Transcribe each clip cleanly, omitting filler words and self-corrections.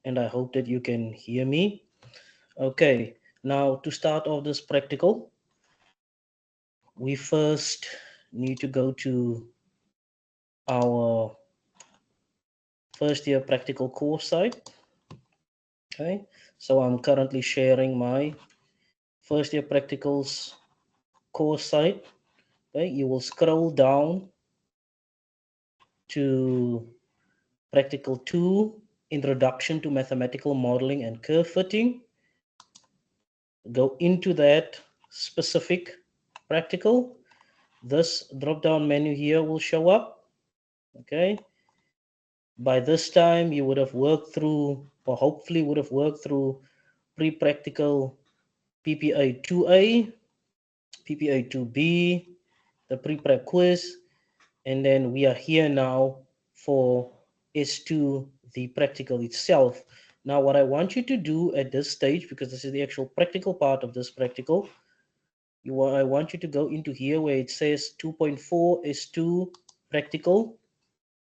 and I hope that you can hear me. Okay, now to start off this practical, we first need to go to our first year practical course site. Okay, so I'm currently sharing my first year practicals course site. Okay, you will scroll down to practical 2, introduction to mathematical modeling and curve fitting. Go into that specific practical. This drop down menu here will show up. Okay, by this time you would have worked through, or hopefully would have worked through, pre-practical PPA 2A, PPA 2B, the pre-prep quiz, and then we are here now for S2, the practical itself. Now what I want you to do at this stage, because this is the actual practical part of this practical, I want you to go into here where it says 2.4 S2 practical.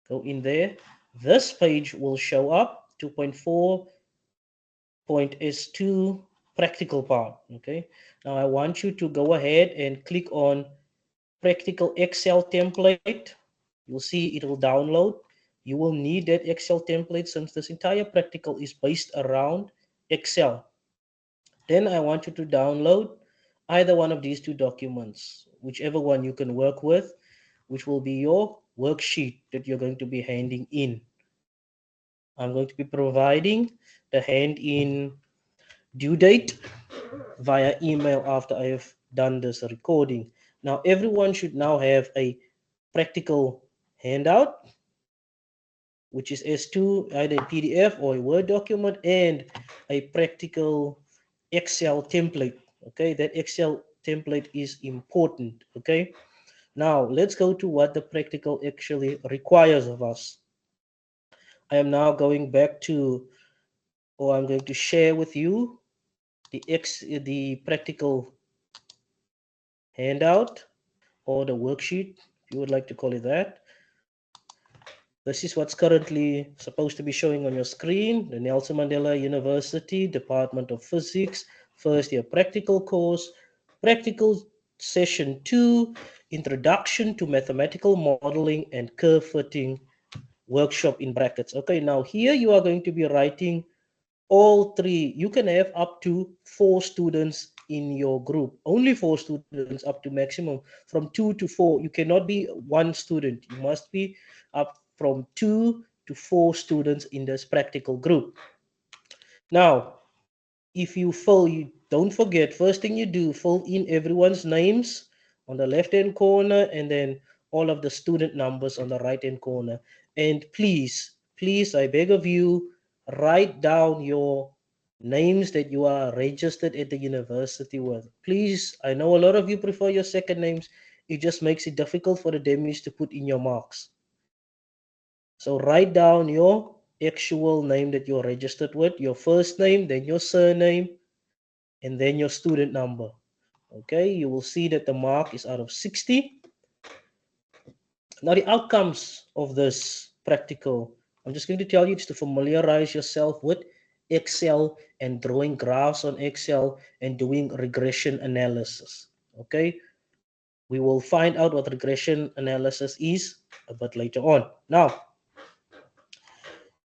Go in there. This page will show up, 2.4.S2 practical part. Okay. Now I want you to go ahead and click on practical Excel template. You'll see it will download. You will need that Excel template since this entire practical is based around Excel. Then I want you to download either one of these two documents, whichever one you can work with, which will be your worksheet that you're going to be handing in. I'm going to be providing the hand in due date via email after I have done this recording. Now, everyone should now have a practical handout, which is S2, either a PDF or a Word document, and a practical Excel template. Okay, that Excel template is important. Okay, now let's go to what the practical actually requires of us. I am now going back to, or I'm going to share with you the practical handout or the worksheet, if you would like to call it that. This is what's currently supposed to be showing on your screen. The Nelson Mandela University Department of Physics first year practical course, practical session 2, introduction to mathematical modeling and curve fitting workshop in brackets. Okay, now here you are going to be writing all three. You can have up to 4 students in your group, only 4 students up to maximum from 2 to 4. You cannot be one student, you must be up from 2 to 4 students in this practical group. Now if you fill, you don't forget, first thing you do, fill in everyone's names on the left hand corner, and then all of the student numbers on the right hand corner. And please, I beg of you, write down your names that you are registered at the university with. Please, I know a lot of you prefer your second names. It just makes it difficult for the dummies to put in your marks. So write down your actual name that you're registered with, your first name, then your surname, and then your student number. Okay, you will see that the mark is out of 60. Now the outcomes of this practical, I'm just going to tell you, it's to familiarize yourself with Excel and drawing graphs on Excel and doing regression analysis. Okay, we will find out what regression analysis is a bit later on. Now,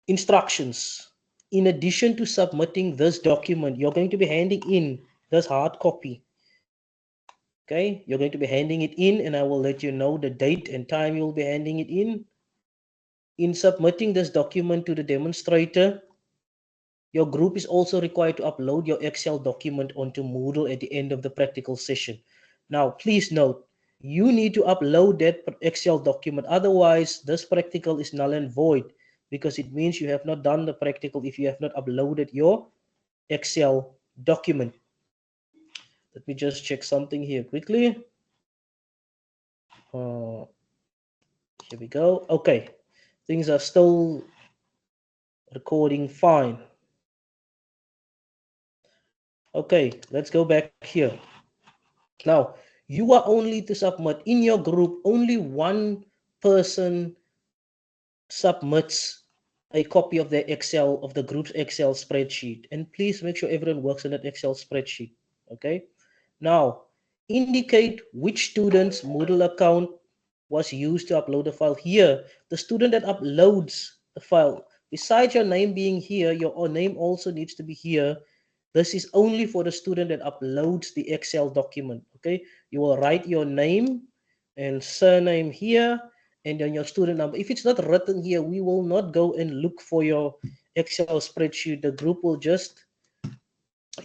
instructions. In addition to submitting this document, you're going to be handing in this hard copy. Okay, you're going to be handing it in, and I will let you know the date and time you'll be handing it in. In submitting this document to the demonstrator, your group is also required to upload your Excel document onto Moodle at the end of the practical session. Now, please note, you need to upload that Excel document. Otherwise, this practical is null and void, because it means you have not done the practical if you have not uploaded your Excel document. Let me just check something here quickly. Here we go. Okay, things are still recording fine. Okay, let's go back here. Now, you are only to submit in your group, only one person submits a copy of the Excel, of the group's Excel spreadsheet. And please make sure everyone works in that Excel spreadsheet. Okay. Now, indicate which student's Moodle account was used to upload the file. Here, the student that uploads the file, besides your name being here, your name also needs to be here. This is only for the student that uploads the Excel document. Okay, you will write your name and surname here, and then your student number. If it's not written here, we will not go and look for your Excel spreadsheet. The group will just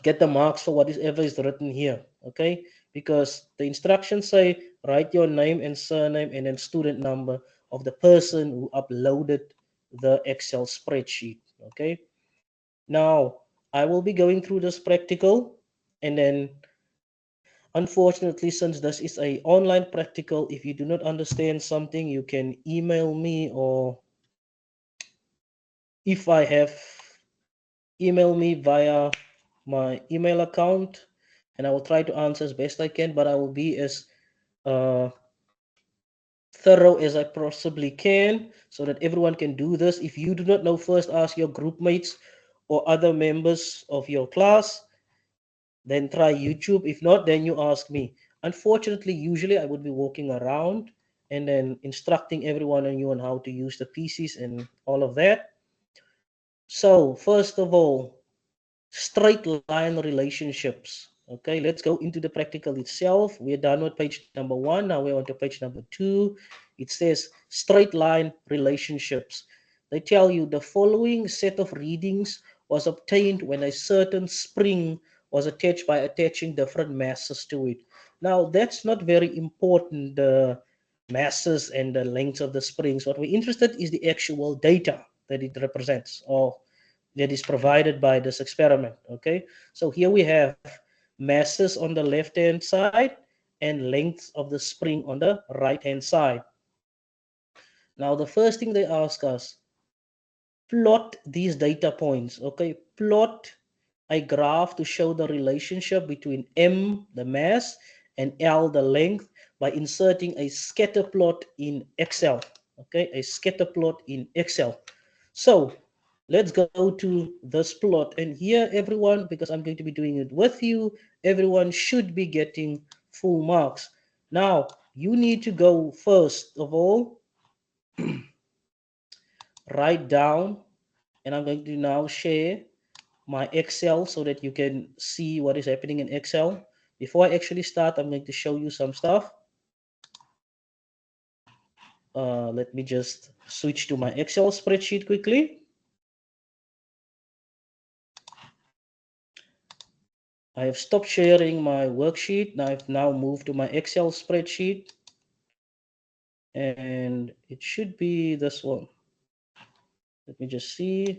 get the marks for whatever is written here. Okay, because the instructions say write your name and surname and then student number of the person who uploaded the Excel spreadsheet. Okay, now I will be going through this practical, and then unfortunately, since this is a online practical, if you do not understand something, you can email me, or if I have, email me via my email account, and I will try to answer as best I can, but I will be as uh, thorough as I possibly can so that everyone can do this. If you do not know, first ask your group mates or other members of your class, then try YouTube. If not, then you ask me. Unfortunately, usually I would be walking around and then instructing everyone on you on how to use the PCs and all of that. So, first of all, straight line relationships. Okay, let's go into the practical itself. We're done with page number 1. Now we're on to page number 2. It says straight line relationships. They tell you the following set of readings was obtained when a certain spring was attached by attaching different masses to it. Now that's not very important, the masses and the lengths of the springs. What we're interested is the actual data that it represents, or that is provided by this experiment. Okay, so here we have masses on the left hand side and lengths of the spring on the right hand side. Now the first thing they ask us, plot these data points. Okay, plot a graph to show the relationship between m, the mass, and l, the length, by inserting a scatter plot in Excel. Okay, a scatter plot in Excel. So let's go to this plot, and here everyone, because I'm going to be doing it with you, everyone should be getting full marks. Now you need to go first of all, write down, and I'm going to now share my Excel so that you can see what is happening in Excel. Before I actually start, I'm going to show you some stuff. Let me just switch to my Excel spreadsheet quickly. I have stopped sharing my worksheet. Now I've now moved to my Excel spreadsheet, and it should be this one. Let me just see.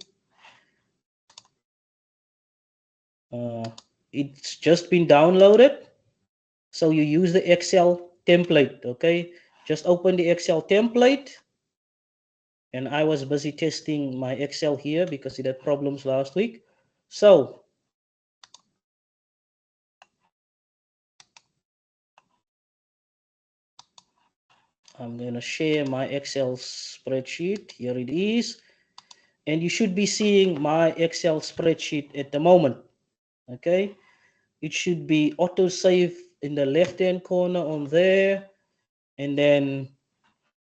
It's just been downloaded. So you use the Excel template, okay? Just open the Excel template. And I was busy testing my Excel here because it had problems last week. So I'm going to share my Excel spreadsheet. Here it is. And you should be seeing my Excel spreadsheet at the moment. Okay. It should be auto save in the left hand corner on there. And then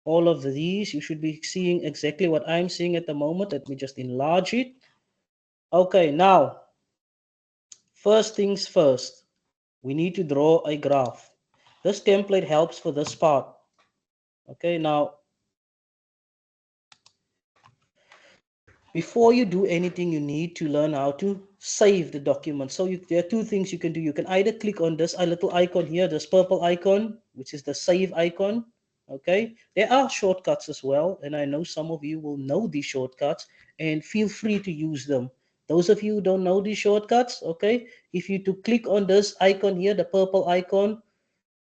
all of these, you should be seeing exactly what I'm seeing at the moment. Let me just enlarge it. Okay. Now, first things first, we need to draw a graph. This template helps for this part. Okay, now before you do anything, you need to learn how to save the document. So there are two things you can do. You can either click on this little icon here, this purple icon, which is the save icon. Okay, there are shortcuts as well, and I know some of you will know these shortcuts, and feel free to use them. Those of you who don't know these shortcuts, okay, if you to click on this icon here, the purple icon,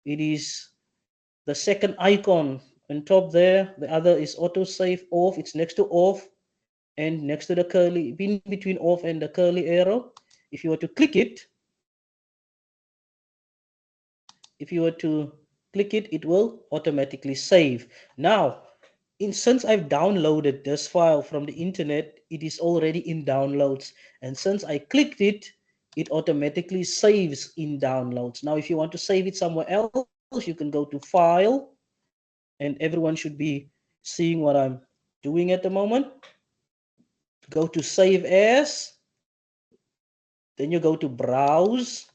it is the second icon on top there. The other is autosave off. It's next to off and next to the curly, in between off and the curly arrow. If you were to click it, if you were to click it, it will automatically save. Now, since I've downloaded this file from the internet, it is already in downloads. And since I clicked it, it automatically saves in downloads. Now, if you want to save it somewhere else, you can go to File, and everyone should be seeing what I'm doing at the moment. Go to Save As, then you go to Browse,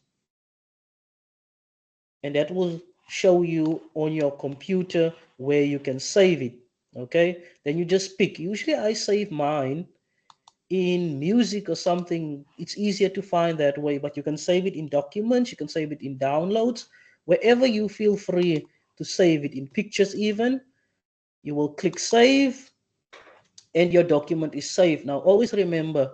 and that will show you on your computer where you can save it. Okay, then you just pick. Usually I save mine in music or something. It's easier to find that way, but you can save it in documents, you can save it in downloads, wherever you feel free to save it, in pictures even. You will click save and your document is saved. Now always remember,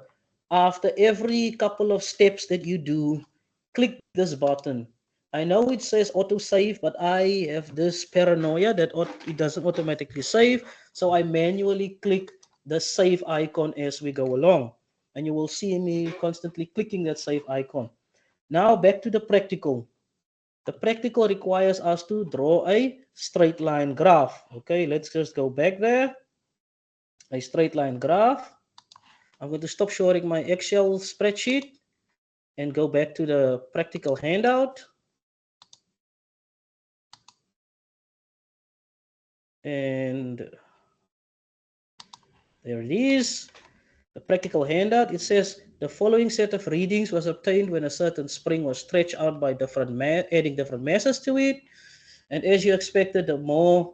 after every couple of steps that you do, click this button. I know it says auto save, but I have this paranoia that it doesn't automatically save, so I manually click the save icon as we go along, and you will see me constantly clicking that save icon. Now back to the practical. The practical requires us to draw a straight line graph. Okay, let's just go back there. A straight line graph. I'm going to stop showing my Excel spreadsheet and go back to the practical handout. And there it is. The practical handout. It says the following set of readings was obtained when a certain spring was stretched out by adding different masses to it. And as you expected, the more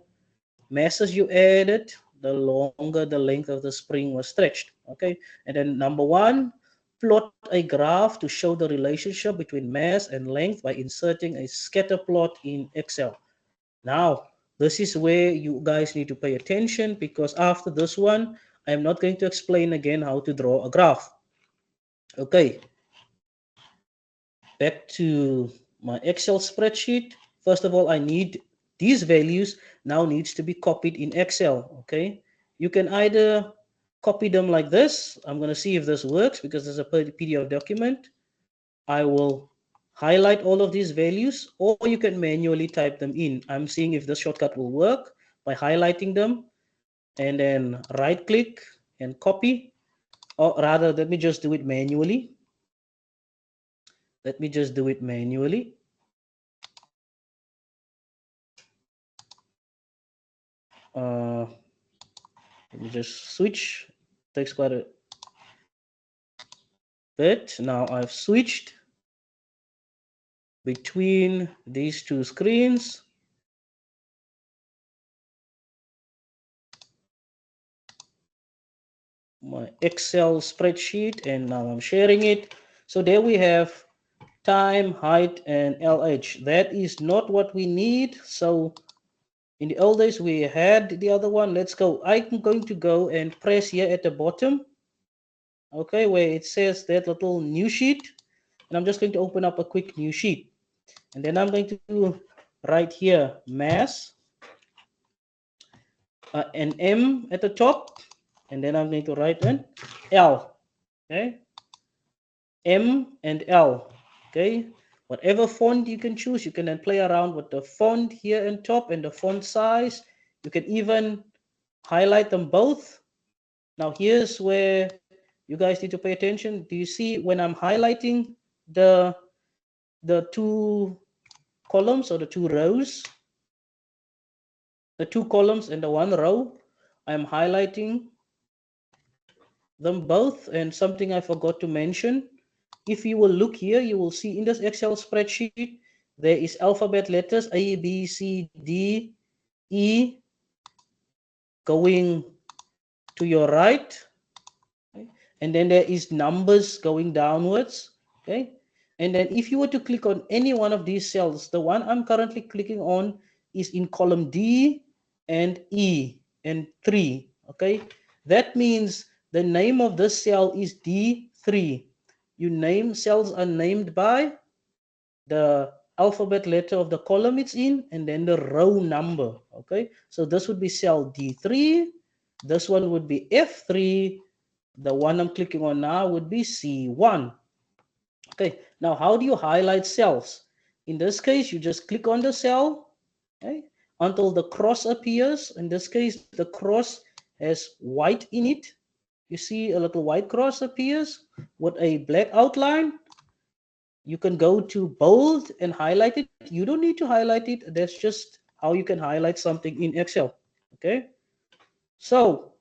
masses you added, the longer the length of the spring was stretched. Okay. And then number one, plot a graph to show the relationship between mass and length by inserting a scatter plot in Excel. Now, this is where you guys need to pay attention, because after this one, I'm not going to explain again how to draw a graph. Okay, back to my Excel spreadsheet. First of all, I need these values now needs to be copied in Excel. Okay, you can either copy them like this. I'm going to see if this works because there's a PDF document. I will highlight all of these values, or you can manually type them in. I'm seeing if this shortcut will work by highlighting them and then right click and copy, or rather, let me just do it manually. Let me just do it manually. Let me just switch. Takes quite a bit. Now I've switched between these two screens. My Excel spreadsheet, and now I'm sharing it. So there we have time, height, and LH. That is not what we need. So in the old days, we had the other one. Let's go. I'm going to go and press here at the bottom. Okay, where it says that little new sheet. And I'm just going to open up a quick new sheet. And then I'm going to write here mass, an M at the top. And then I'm going to write an L. Okay, M and L. Okay, whatever font you can choose, you can then play around with the font here and top and the font size. You can even highlight them both. Now here's where you guys need to pay attention. Do you see when I'm highlighting the two columns or the two rows, the two columns and the one row? I'm highlighting them both. And something I forgot to mention, if you will look here, you will see in this Excel spreadsheet, there is alphabet letters A, B, C, D, E going to your right. Okay? And then there is numbers going downwards. Okay. And then if you were to click on any one of these cells, the one I'm currently clicking on is in column D and E and 3. Okay. That means the name of this cell is D3. Cells are named by the alphabet letter of the column it's in and then the row number. Okay, so this would be cell D3, this one would be F3, the one I'm clicking on now would be C1. Okay, now how do you highlight cells? In this case, you just click on the cell. Okay, until the cross appears. In this case, the cross has white in it. You see a little white cross appears with a black outline. You can go to bold and highlight it. You don't need to highlight it. That's just how you can highlight something in Excel. Okay. So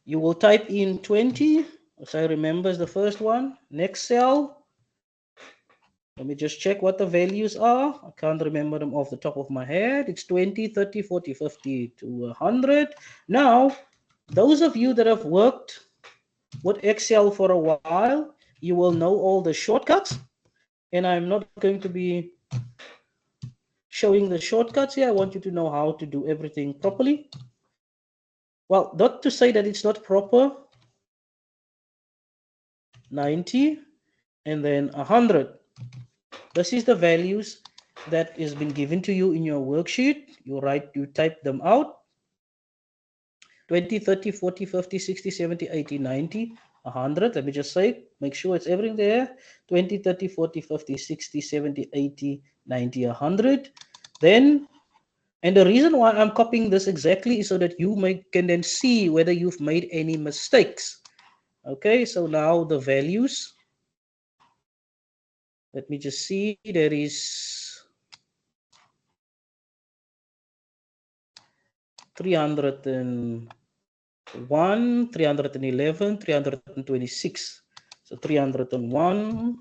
you will type in 20, as I remember is the first one. Next cell. Let me just check what the values are. I can't remember them off the top of my head. It's 20, 30, 40, 50 to 100. Now, those of you that have worked with Excel for a while, you will know all the shortcuts. And I'm not going to be showing the shortcuts here. I want you to know how to do everything properly. Well, not to say that it's not proper. 90 and then 100. This is the values that has been given to you in your worksheet. You type them out. 20, 30, 40, 50, 60, 70, 80, 90, 100. Let me just say, make sure it's everything there. 20, 30, 40, 50, 60, 70, 80, 90, 100. Then, and the reason why I'm copying this exactly is so that you can then see whether you've made any mistakes. Okay, so now the values. Let me just see, there is 301, 311, 326. So 301,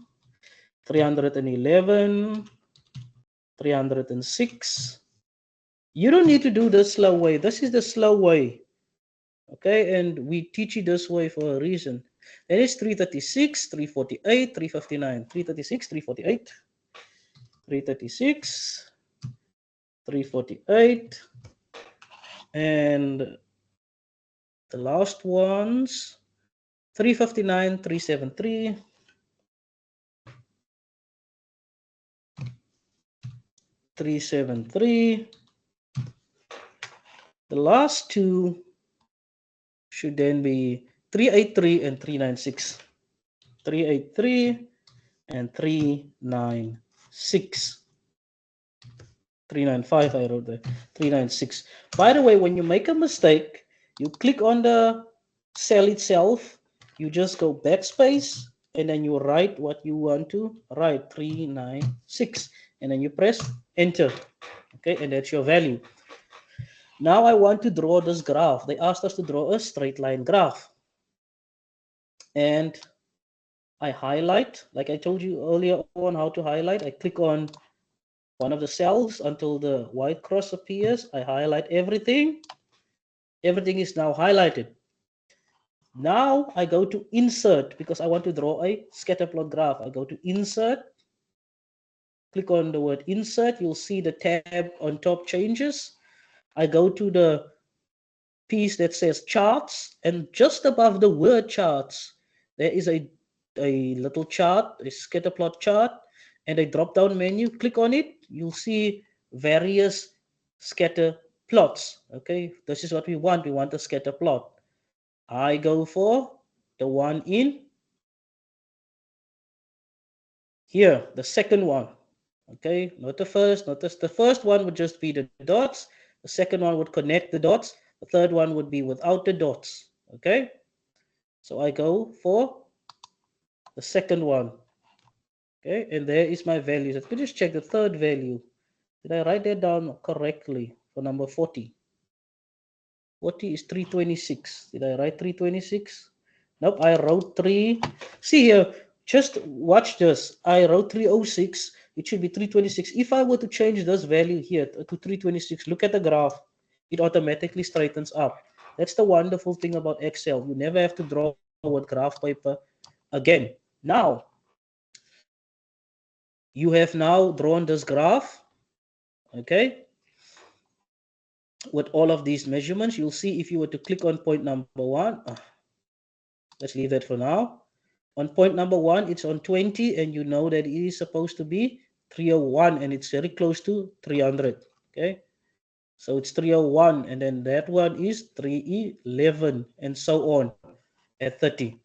311, 306. You don't need to do the slow way. This is the slow way. Okay, and we teach you this way for a reason. Then it's 336, 348, 359, 336, 348, 336, 348, and the last ones 359, 373, 373. The last two should then be 383 and 396. 383 and 396. 395 I wrote there. 396. By the way, when you make a mistake, you click on the cell itself, you just go backspace, and then you write what you want to write, 396, and then you press enter. Okay, and that's your value. Now I want to draw this graph. They asked us to draw a straight line graph. And I highlight, like I told you earlier on how to highlight. I click on one of the cells until the white cross appears. I highlight everything. Everything is now highlighted. Now I go to insert because I want to draw a scatter plot graph. I go to insert, click on the word insert. You'll see the tab on top changes. I go to the piece that says charts, and just above the word charts, there is a little chart, a scatter plot chart, and a drop down menu. Click on it, you'll see various scatter plots. Okay, this is what we want. We want a scatter plot. I go for the one in here, the second one. Okay, not the first, not this. The first one would just be the dots. The second one would connect the dots. The third one would be without the dots. Okay, so I go for the second one. Okay, and there is my values. Let me just check the third value. Did I write that down correctly for number 40? 40 is 326. Did I write 326? Nope, I wrote 3. See here, just watch this. I wrote 306. It should be 326. If I were to change this value here to 326, look at the graph. It automatically straightens up. That's the wonderful thing about Excel. You never have to draw with graph paper again. Now, you have now drawn this graph, okay, with all of these measurements. You'll see if you were to click on point number 1, let's leave that for now. On point number 1, it's on 20, and you know that it is supposed to be 301, and it's very close to 300, okay? So it's 301, and then that one is 311, and so on at 30.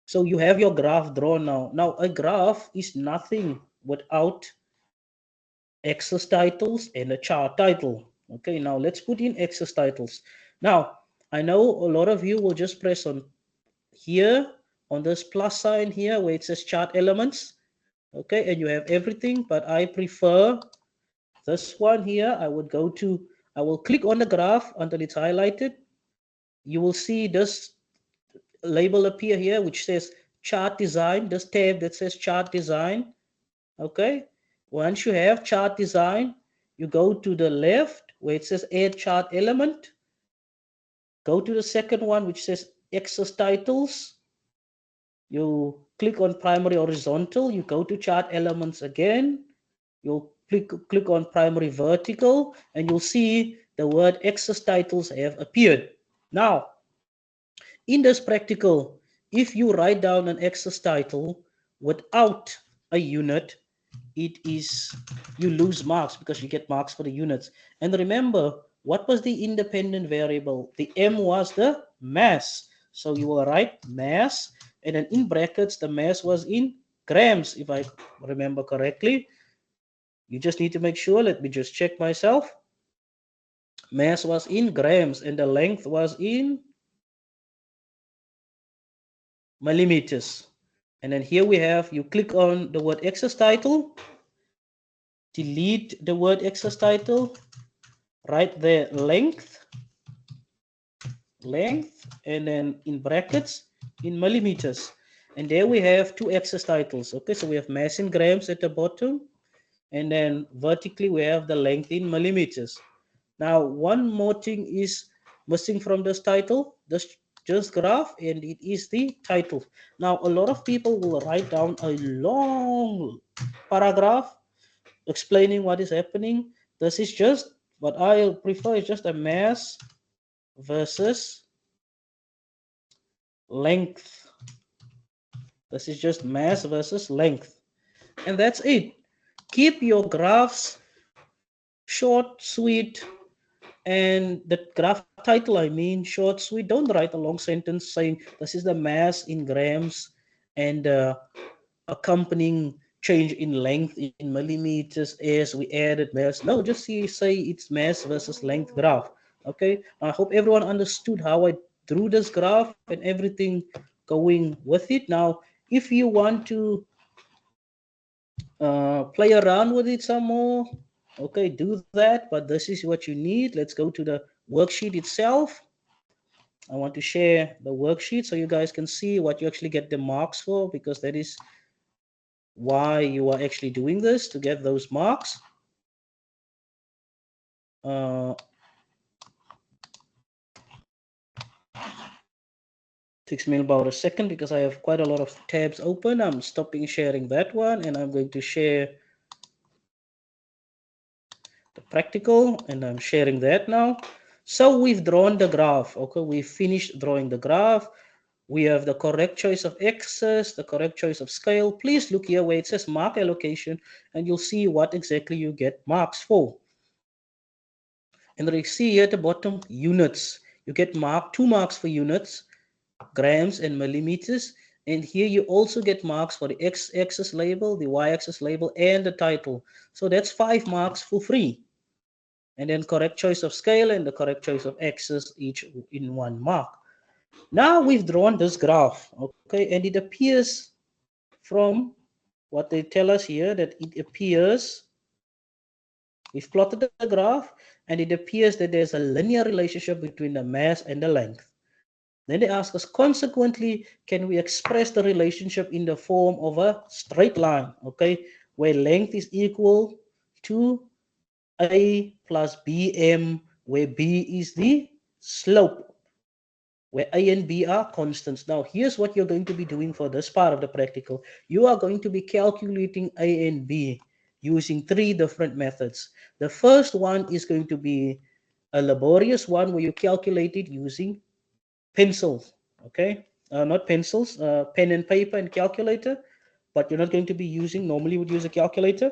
So you have your graph drawn now. Now, a graph is nothing without access titles, and a chart title. Okay, now let's put in access titles. Now, I know a lot of you will just press on here, on this plus sign here where it says chart elements. Okay, and you have everything, but I prefer this one here. I will click on the graph until it's highlighted. You will see this label appear here, which says chart design, this tab that says chart design. Okay, once you have chart design, you go to the left where it says add chart element. Go to the second one, which says access titles. You click on primary horizontal. You go to chart elements again. You'll click on primary vertical, and you'll see the word access titles have appeared. Now, in this practical, if you write down an access title without a unit, it is you lose marks because you get marks for the units. And remember, what was the independent variable? The m was the mass. So you will write mass, and then in brackets, the mass was in grams, if I remember correctly. You just need to make sure. Let me just check myself. Mass was in grams, and the length was in millimeters. And then here we have, you click on the word access title, delete the word access title, write there length, and then in brackets, in millimeters. And there we have two access titles. Okay, so we have mass in grams at the bottom, and then vertically we have the length in millimeters. Now, one more thing is missing from this title, this just graph, and it is the title. Now, a lot of people will write down a long paragraph explaining what is happening. This is just what I prefer is just a mass versus length. This is just mass versus length. And that's it. Keep your graphs short, sweet, and the graph title, I mean, short, sweet. Don't write a long sentence saying this is the mass in grams and accompanying change in length in millimeters as we added mass. No, just say it's mass versus length graph. Okay, I hope everyone understood how I drew this graph and everything going with it. Now, if you want to play around with it some more, okay, do that, but this is what you need. Let's go to the worksheet itself. I want to share the worksheet so you guys can see what you actually get the marks for, because that is why you are actually doing this, to get those marks. Takes me about a second because I have quite a lot of tabs open. I'm stopping sharing that one, and I'm going to share the practical, and I'm sharing that now. So we've drawn the graph. Okay, we've finished drawing the graph. We have the correct choice of axis, the correct choice of scale. Please look here where it says mark allocation, and you'll see what exactly you get marks for. And then you see here at the bottom, units. You get 2 marks for units, grams and millimeters. And here you also get marks for the x-axis label, the y-axis label, and the title. So that's 5 marks for free. And then correct choice of scale and the correct choice of axis, each in 1 mark. Now we've drawn this graph, okay, and it appears from what they tell us here that it appears, we've plotted the graph, and it appears that there's a linear relationship between the mass and the length. Then they ask us, consequently, can we express the relationship in the form of a straight line, okay, where length is equal to a plus bm, where b is the slope, where a and b are constants. Now, here's what you're going to be doing for this part of the practical. You are going to be calculating a and b using 3 different methods. The first one is going to be a laborious one where you calculate it using pencils, okay? Not pencils, pen and paper and calculator, but you're not going to be using, normally you would use a calculator.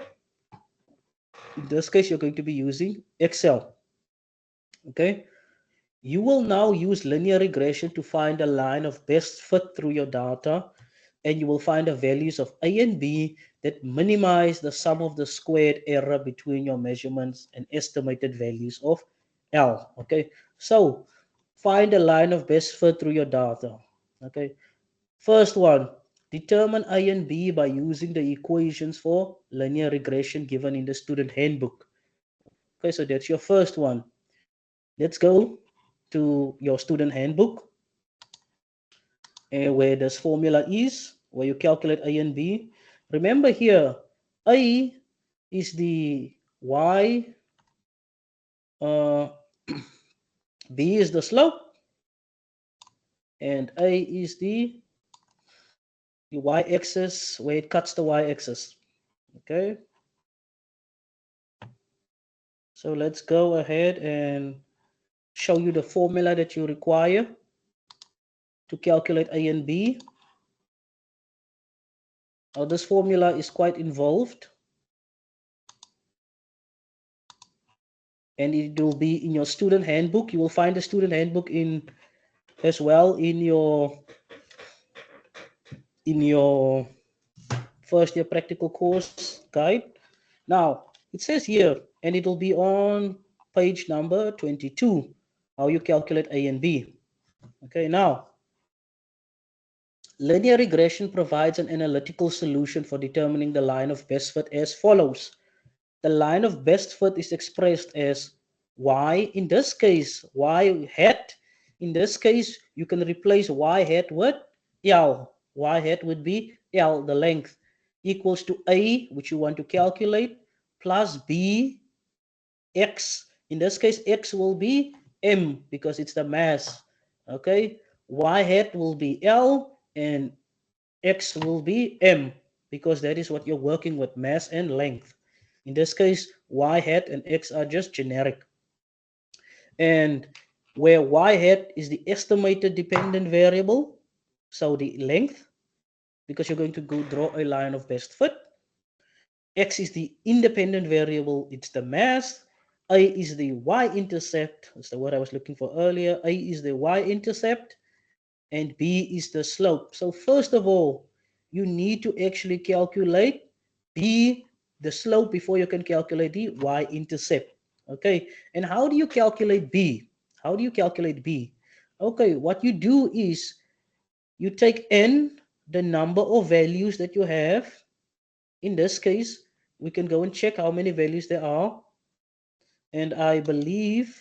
In this case, you're going to be using Excel, okay? You will now use linear regression to find a line of best fit through your data. and you will find the values of A and B that minimize the sum of the squared error between your measurements and estimated values of L. Okay, so find a line of best fit through your data. Okay, first one, determine A and B by using the equations for linear regression given in the student handbook. Okay, so that's your first one. Let's go to your student handbook and where this formula is, where you calculate A and B. Remember here, A is the y, uh, B is the slope, and A is the y-axis where it cuts the y-axis. Okay, so let's go ahead and show you the formula that you require to calculate A and B. Now this formula is quite involved, and it will be in your student handbook. You will find the student handbook in as well in your first year practical course guide. Now it says here, and it will be on page number 22, how you calculate A and B. Okay, now linear regression provides an analytical solution for determining the line of best fit as follows. The line of best fit is expressed as y, in this case, y hat. In this case, you can replace y hat with L. Y hat would be L, the length, equals to A, which you want to calculate, plus B, X. In this case, X will be M because it's the mass. Okay, Y hat will be L and X will be M because that is what you're working with, mass and length. In this case, Y hat and X are just generic. And where Y hat is the estimated dependent variable, so the length, because you're going to go draw a line of best fit. X is the independent variable, it's the mass. A is the y-intercept, that's the word I was looking for earlier. A is the y-intercept, and B is the slope. So first of all, you need to actually calculate B, the slope, before you can calculate the y-intercept. Okay, and how do you calculate B? How do you calculate B? Okay, what you do is you take n, the number of values that you have. In this case, we can go and check how many values there are. And I believe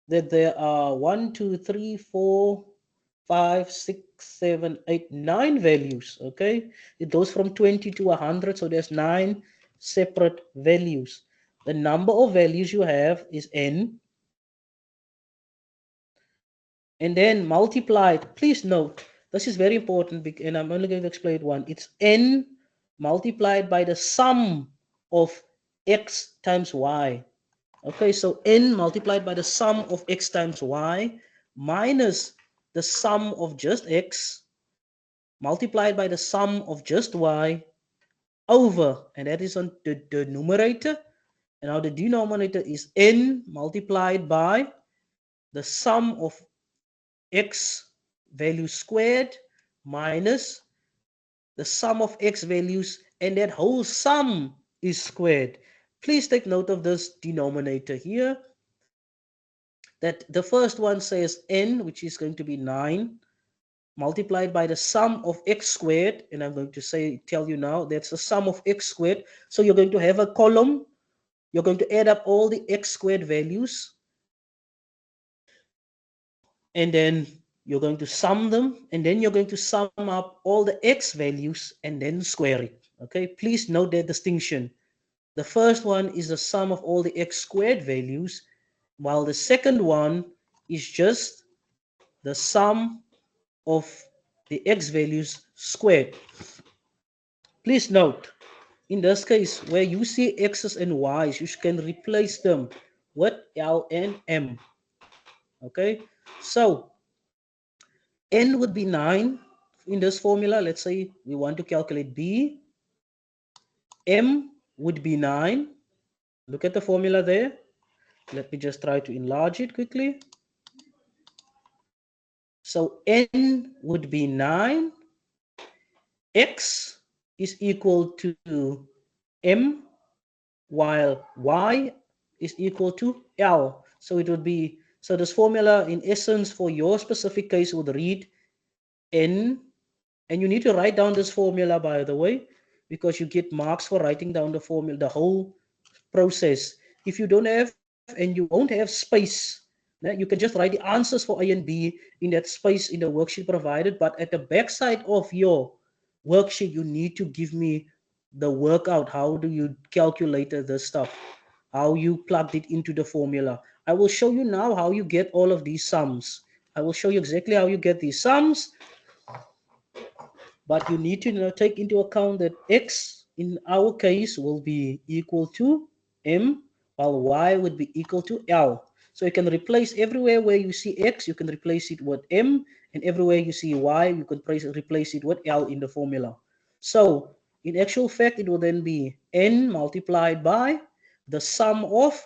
that there are 1, 2, 3, 4, 5, 6, 7, 8, 9 values. Okay, it goes from 20 to 100, so there's 9 separate values. The number of values you have is n, and then multiplied. Please note, this is very important, and I'm only going to explain one. It's n multiplied by the sum of x times y. Okay, so n multiplied by the sum of x times y minus the sum of just x multiplied by the sum of just y over, and that is on the numerator. And now the denominator is n multiplied by the sum of x values squared minus the sum of x values, and that whole sum is squared. Please take note of this denominator here, that the first one says n, which is going to be 9, multiplied by the sum of x squared, and I'm going to tell you now, that's the sum of x squared. So you're going to have a column, you're going to add up all the x squared values, and then you're going to sum them, and then you're going to sum up all the x values and then square it. Okay, please note that distinction. The first one is the sum of all the x squared values, while the second one is just the sum of the x values squared. Please note, in this case, where you see x's and y's, you can replace them with L and M. Okay, so n would be 9 in this formula. Let's say we want to calculate B. M would be 9. Look at the formula there. Let me just try to enlarge it quickly. So n would be 9, X is equal to M, while Y is equal to L. So it would be, so this formula in essence for your specific case would read N, and you need to write down this formula, by the way, because you get marks for writing down the formula, the whole process. If you don't have and you won't have space, you can just write the answers for A and B in that space in the worksheet provided. But at the back side of your worksheet, you need to give me the workout. How do you calculate this stuff? How you plugged it into the formula. I will show you now how you get all of these sums. I will show you exactly how you get these sums. But you need to take into account that X in our case will be equal to M, while Y would be equal to L. So you can replace everywhere where you see X, you can replace it with M, and everywhere you see Y, you can replace it with L in the formula. So in actual fact, it will then be N multiplied by the sum of,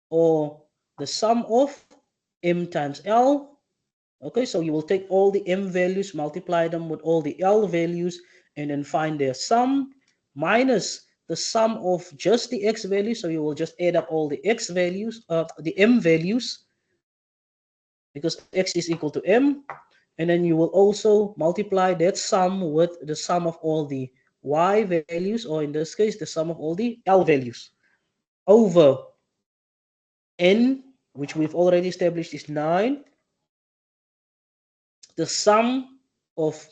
or the sum of M times L. Okay, so you will take all the M values, multiply them with all the L values, and then find their sum minus the sum of just the X values. So you will just add up all the X values, the M values, because X is equal to M. And then you will also multiply that sum with the sum of all the Y values, or in this case, the sum of all the L values, over N, which we've already established is 9, the sum of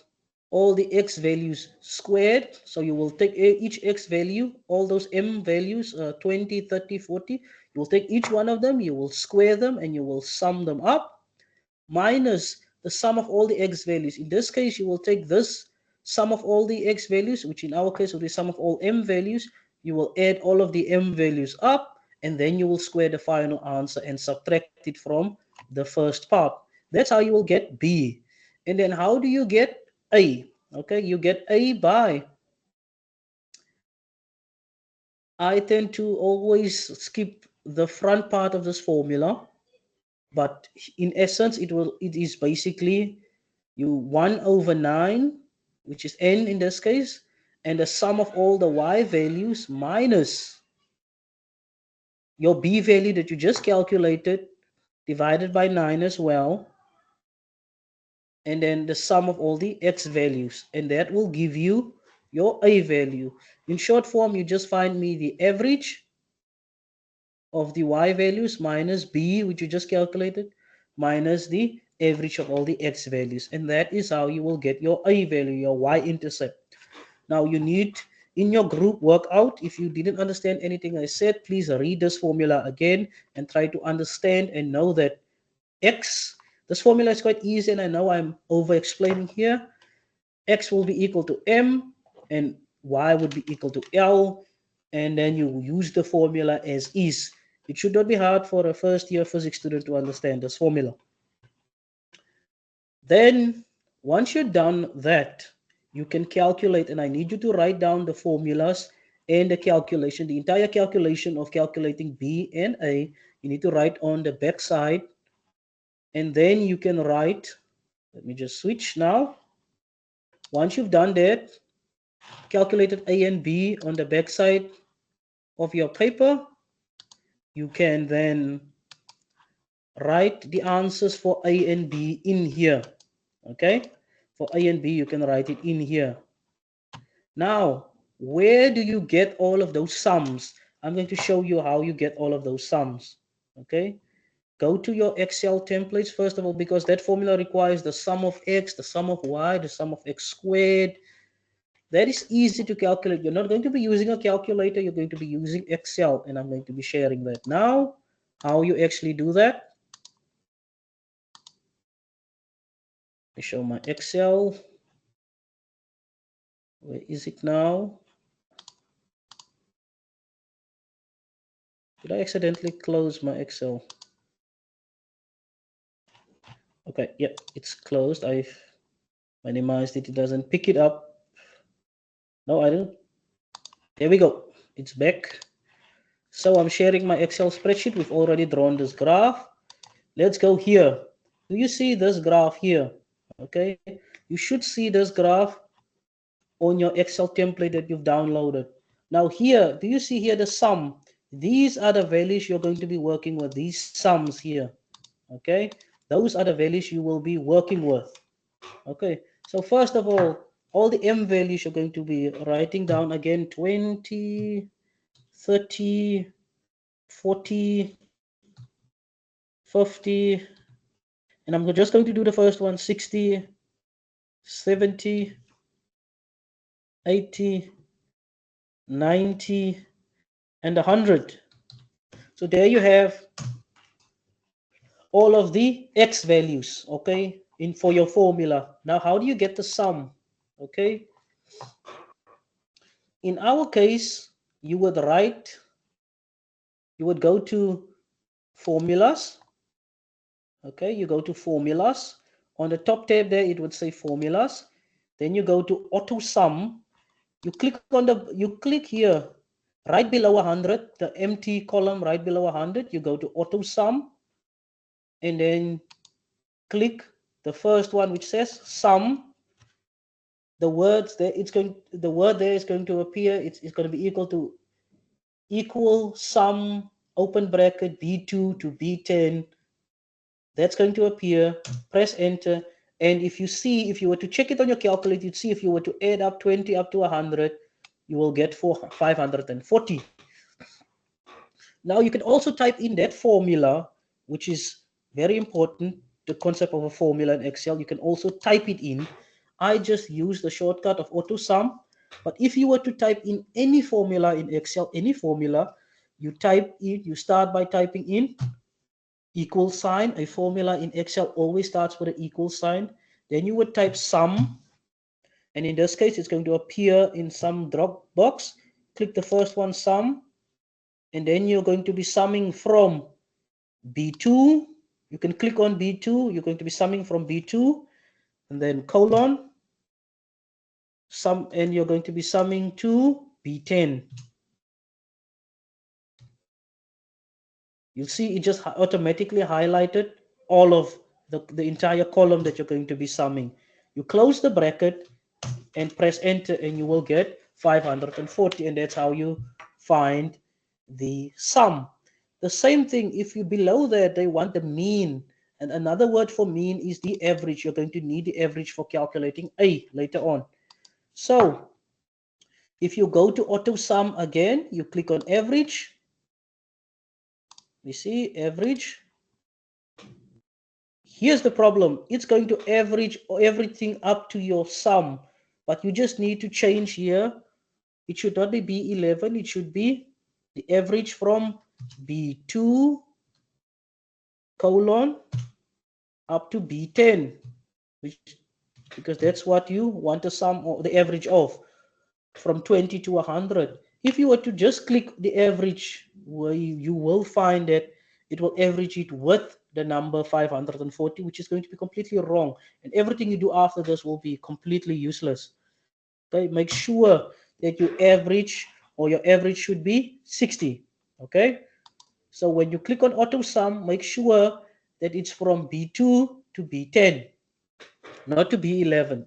all the X values squared. So you will take each X value, all those M values, 20, 30, 40, you will take each one of them, you will square them, and you will sum them up, minus the sum of all the X values. In this case, you will take this sum of all the X values, which in our case will be sum of all M values. You will add all of the M values up, and then you will square the final answer and subtract it from the first part. That's how you will get B. And then how do you get A? Okay, you get A by, I tend to always skip the front part of this formula, but in essence, it is basically you 1 over 9, which is N in this case, and the sum of all the Y values minus your B value that you just calculated, divided by 9 as well, and then the sum of all the X values, and that will give you your A value. In short form, you just find me the average of the Y values minus B, which you just calculated, minus the average of all the X values, and that is how you will get your A value, your Y-intercept. Now you need, in your group workout, if you didn't understand anything I said, please read this formula again and try to understand and know that X, this formula is quite easy, and I know I'm over explaining here. X will be equal to M and Y would be equal to L, and then you use the formula as is. It should not be hard for a first year physics student to understand this formula. Then once you're done that, you can calculate, and I need you to write down the formulas and the calculation, the entire calculation of calculating B and A. You need to write on the back side, and then you can write, let me just switch now. Once you've done that, calculated A and B on the back side of your paper, you can then write the answers for A and B in here. Okay, for A and B, you can write it in here. Now, where do you get all of those sums? I'm going to show you how you get all of those sums. Okay, go to your Excel templates first of all, because that formula requires the sum of X, the sum of Y, the sum of X squared. That is easy to calculate. You're not going to be using a calculator, you're going to be using Excel, and I'm going to be sharing that now. How you actually do that? I show my Excel. Where is it now? Did I accidentally close my Excel? Okay, yep, it's closed. I've minimized it. It doesn't pick it up. No, I don't. There we go. It's back. So I'm sharing my Excel spreadsheet. We've already drawn this graph. Let's go here. Do you see this graph here? Okay, you should see this graph on your Excel template that you've downloaded. Now here, do you see here the sum? These are the values you're going to be working with, these sums here. Okay, those are the values you will be working with. Okay, so first of all the M values you're going to be writing down again: 20, 30, 40, 50, and I'm just going to do the first one: 60, 70, 80, 90, and 100. So there you have all of the X values, okay, in for your formula. Now, how do you get the sum? Okay, in our case, you would go to formulas. Okay, you go to formulas. On the top tab there, it would say formulas. Then you go to auto sum. You click here right below 100, the empty column right below 100. You go to auto sum, and then click the first one which says sum. The words there, the word there is going to appear. It's going to be equal sum open bracket B2 to B10. That's going to appear. Press enter, and if you were to check it on your calculator, you'd see if you were to add up 20 up to 100, you will get 540. Now you can also type in that formula, which is very important, the concept of a formula in Excel. You can also type it in. I just use the shortcut of auto sum, but if you were to type in any formula in Excel, any formula, you start by typing in equal sign. A formula in Excel always starts with an equal sign. Then you would type sum, and in this case, it's going to appear in some drop box. Click the first one, sum, and then you're going to be summing from B2. You can click on B2. You're going to be summing from B2, and then colon sum, and you're going to be summing to B10. You'll see it just automatically highlighted all of the entire column that you're going to be summing. You close the bracket and press enter, and you will get 540, and that's how you find the sum. The same thing, if you below that they want the mean, and another word for mean is the average. You're going to need the average for calculating A later on. So if you go to auto sum again, you click on average. You see average. Here's the problem. It's going to average everything up to your sum, but you just need to change here. It should not be B11. It should be the average from B2 colon up to B10, because that's what you want the sum or the average of, from 20 to 100. If you were to just click the average, where you will find that it will average it with the number 540, which is going to be completely wrong. And everything you do after this will be completely useless. Okay, make sure that you average, or your average should be 60. Okay, so when you click on auto sum, make sure that it's from B2 to B10, not to B11.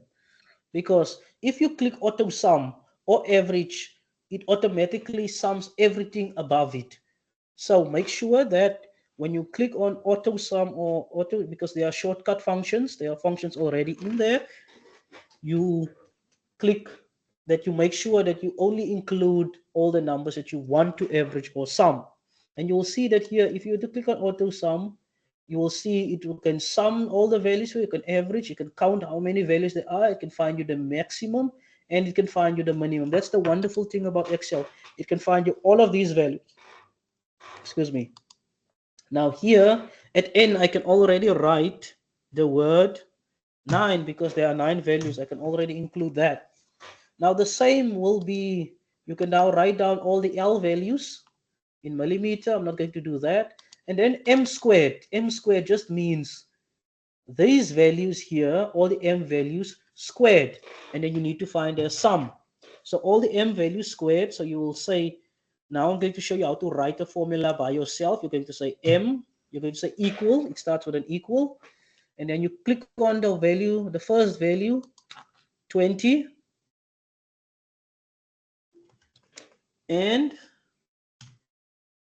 Because if you click auto sum or average, it automatically sums everything above it. So make sure that when you click on auto sum or auto, because there are shortcut functions, there are functions already in there, you click that you make sure that you only include all the numbers that you want to average or sum. And you will see that here, if you were to click on auto sum, you will see it can sum all the values, so you can average, you can count how many values there are, it can find you the maximum, and it can find you the minimum. That's the wonderful thing about Excel. It can find you all of these values. Excuse me. Now here at N, I can already write the word 9, because there are 9 values. I can already include that. Now the same will be, you can now write down all the L values in millimeter. I'm not going to do that. And then M squared. M squared just means these values here, all the M values squared. And then you need to find their sum. So all the M values squared. So you will say, now I'm going to show you how to write a formula by yourself. You're going to say M, you're going to say equal. It starts with an equal. And then you click on the value, the first value, 20. And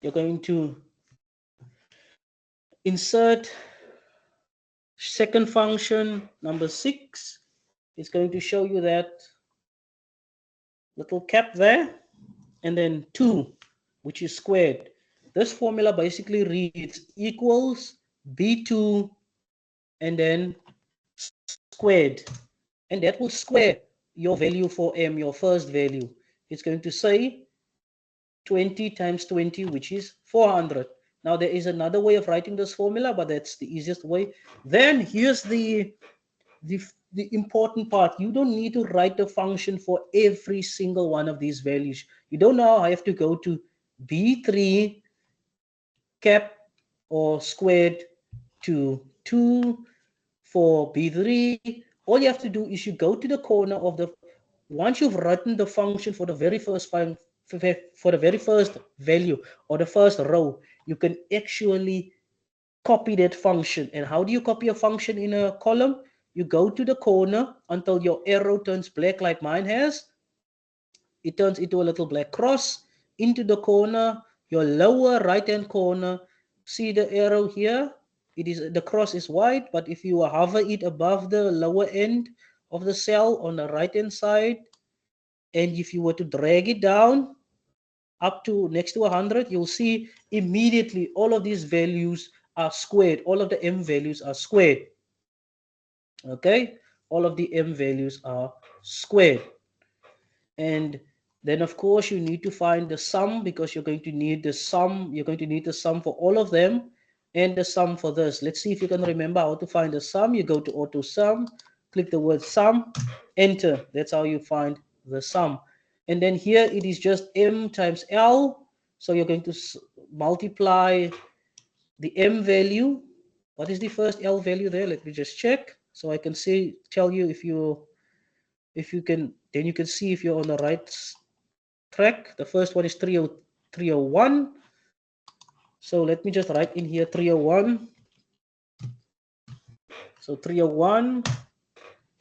you're going to insert second function, number 6. It's going to show you that little cap there, and then 2, which is squared. This formula basically reads equals b2 and then squared, and that will square your value for m, your first value. It's going to say 20 times 20, which is 400. Now there is another way of writing this formula, but that's the easiest way. Then here's the, the important part. You don't need to write a function for every single one of these values. You don't now have to go to b3 cap or squared to 2 for b3. All you have to do is you go to the corner of the, once you've written the function for the very first for the very first value or the first row, you can actually copy that function. And how do you copy a function in a column? You go to the corner until your arrow turns black like mine has. It turns into a little black cross. Into the corner, your lower right hand corner, see the arrow here? It is, the cross is white, but if you hover it above the lower end of the cell on the right hand side, and if you were to drag it down up to next to 100, you'll see immediately all of these values are squared. All of the m values are squared. Okay, all of the m values are squared. And then of course you need to find the sum, because you're going to need the sum. You're going to need the sum for all of them and the sum for this. Let's see if you can remember how to find the sum. You go to auto sum, click the word sum, enter. That's how you find the sum. And then here it is just m times l. So you're going to multiply the m value. What is the first l value there? Let me just check so I can see, tell you if you can, then you can see if you're on the right track. The first one is 301. So let me just write in here 301. So 301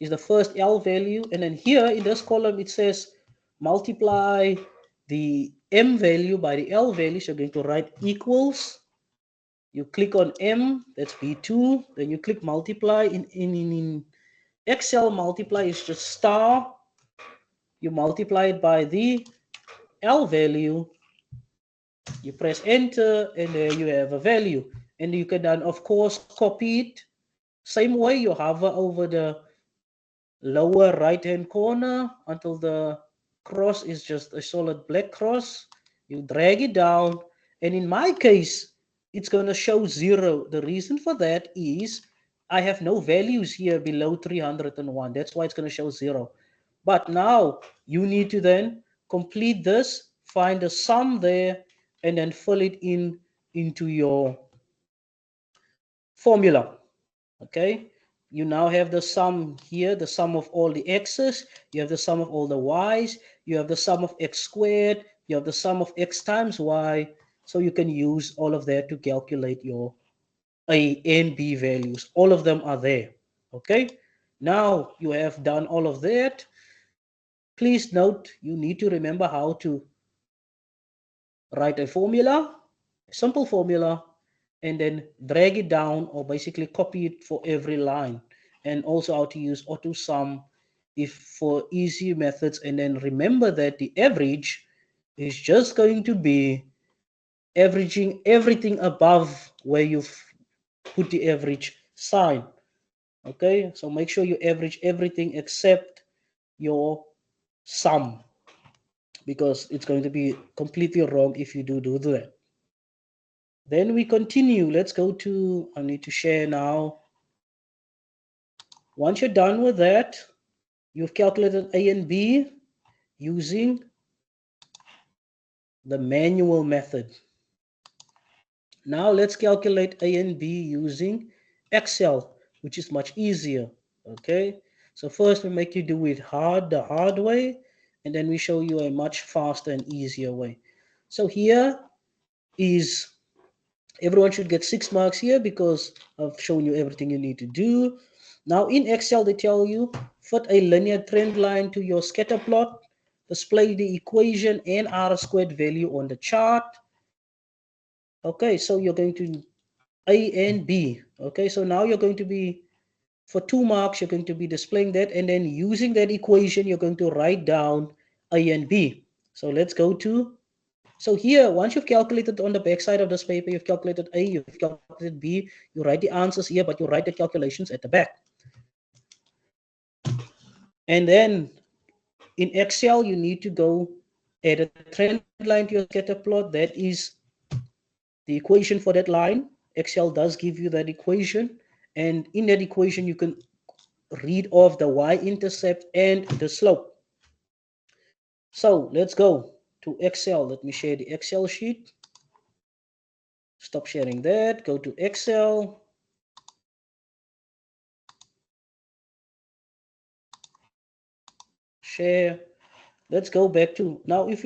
is the first L value. And then here in this column, it says multiply the M value by the L value. So you're going to write equals. You click on M, that's B2. Then you click multiply. In Excel, multiply is just star. You multiply it by the L value. You press enter, and there you have a value. And you can then, of course, copy it. Same way, you hover over the lower right hand corner until the cross is just a solid black cross. You drag it down, and in my case, it's going to show 0. The reason for that is I have no values here below 301. That's why it's going to show 0. But now you need to then complete this, find a sum there, and then fill it in into your formula. Okay, you now have the sum here, the sum of all the x's, you have the sum of all the y's, you have the sum of x squared, you have the sum of x times y. So you can use all of that to calculate your a and b values. All of them are there. Okay, now you have done all of that. Please note, you need to remember how to write a formula, a simple formula, and then drag it down or basically copy it for every line, and also how to use auto sum if for easy methods. And then remember that the average is just going to be averaging everything above where you've put the average sign. Okay, so make sure you average everything except your sum, because it's going to be completely wrong if you do that. Then we continue. Let's go to, I need to share now. Once you're done with that, you've calculated A and B using the manual method. Now let's calculate A and B using Excel, which is much easier. Okay, so first we make you do it the hard way, and then we show you a much faster and easier way. So here is, everyone should get 6 marks here because I've shown you everything you need to do. Now in Excel, they tell you fit a linear trend line to your scatter plot. display the equation and r squared value on the chart. Okay, so you're going to A and B. Okay, so now you're going to be, for 2 marks, you're going to be displaying that, and then using that equation, you're going to write down A and B. So let's go to, so here, once you've calculated on the back side of this paper, you've calculated A, you've calculated B, you write the answers here, but you write the calculations at the back. And then in Excel, you need to go add a trend line to your scatter plot. That is the equation for that line. Excel does give you that equation. And in that equation, you can read off the y-intercept and the slope. So let's go to Excel. Let me share the Excel sheet. Stop sharing that. Go to Excel. Share. Let's go back to, now if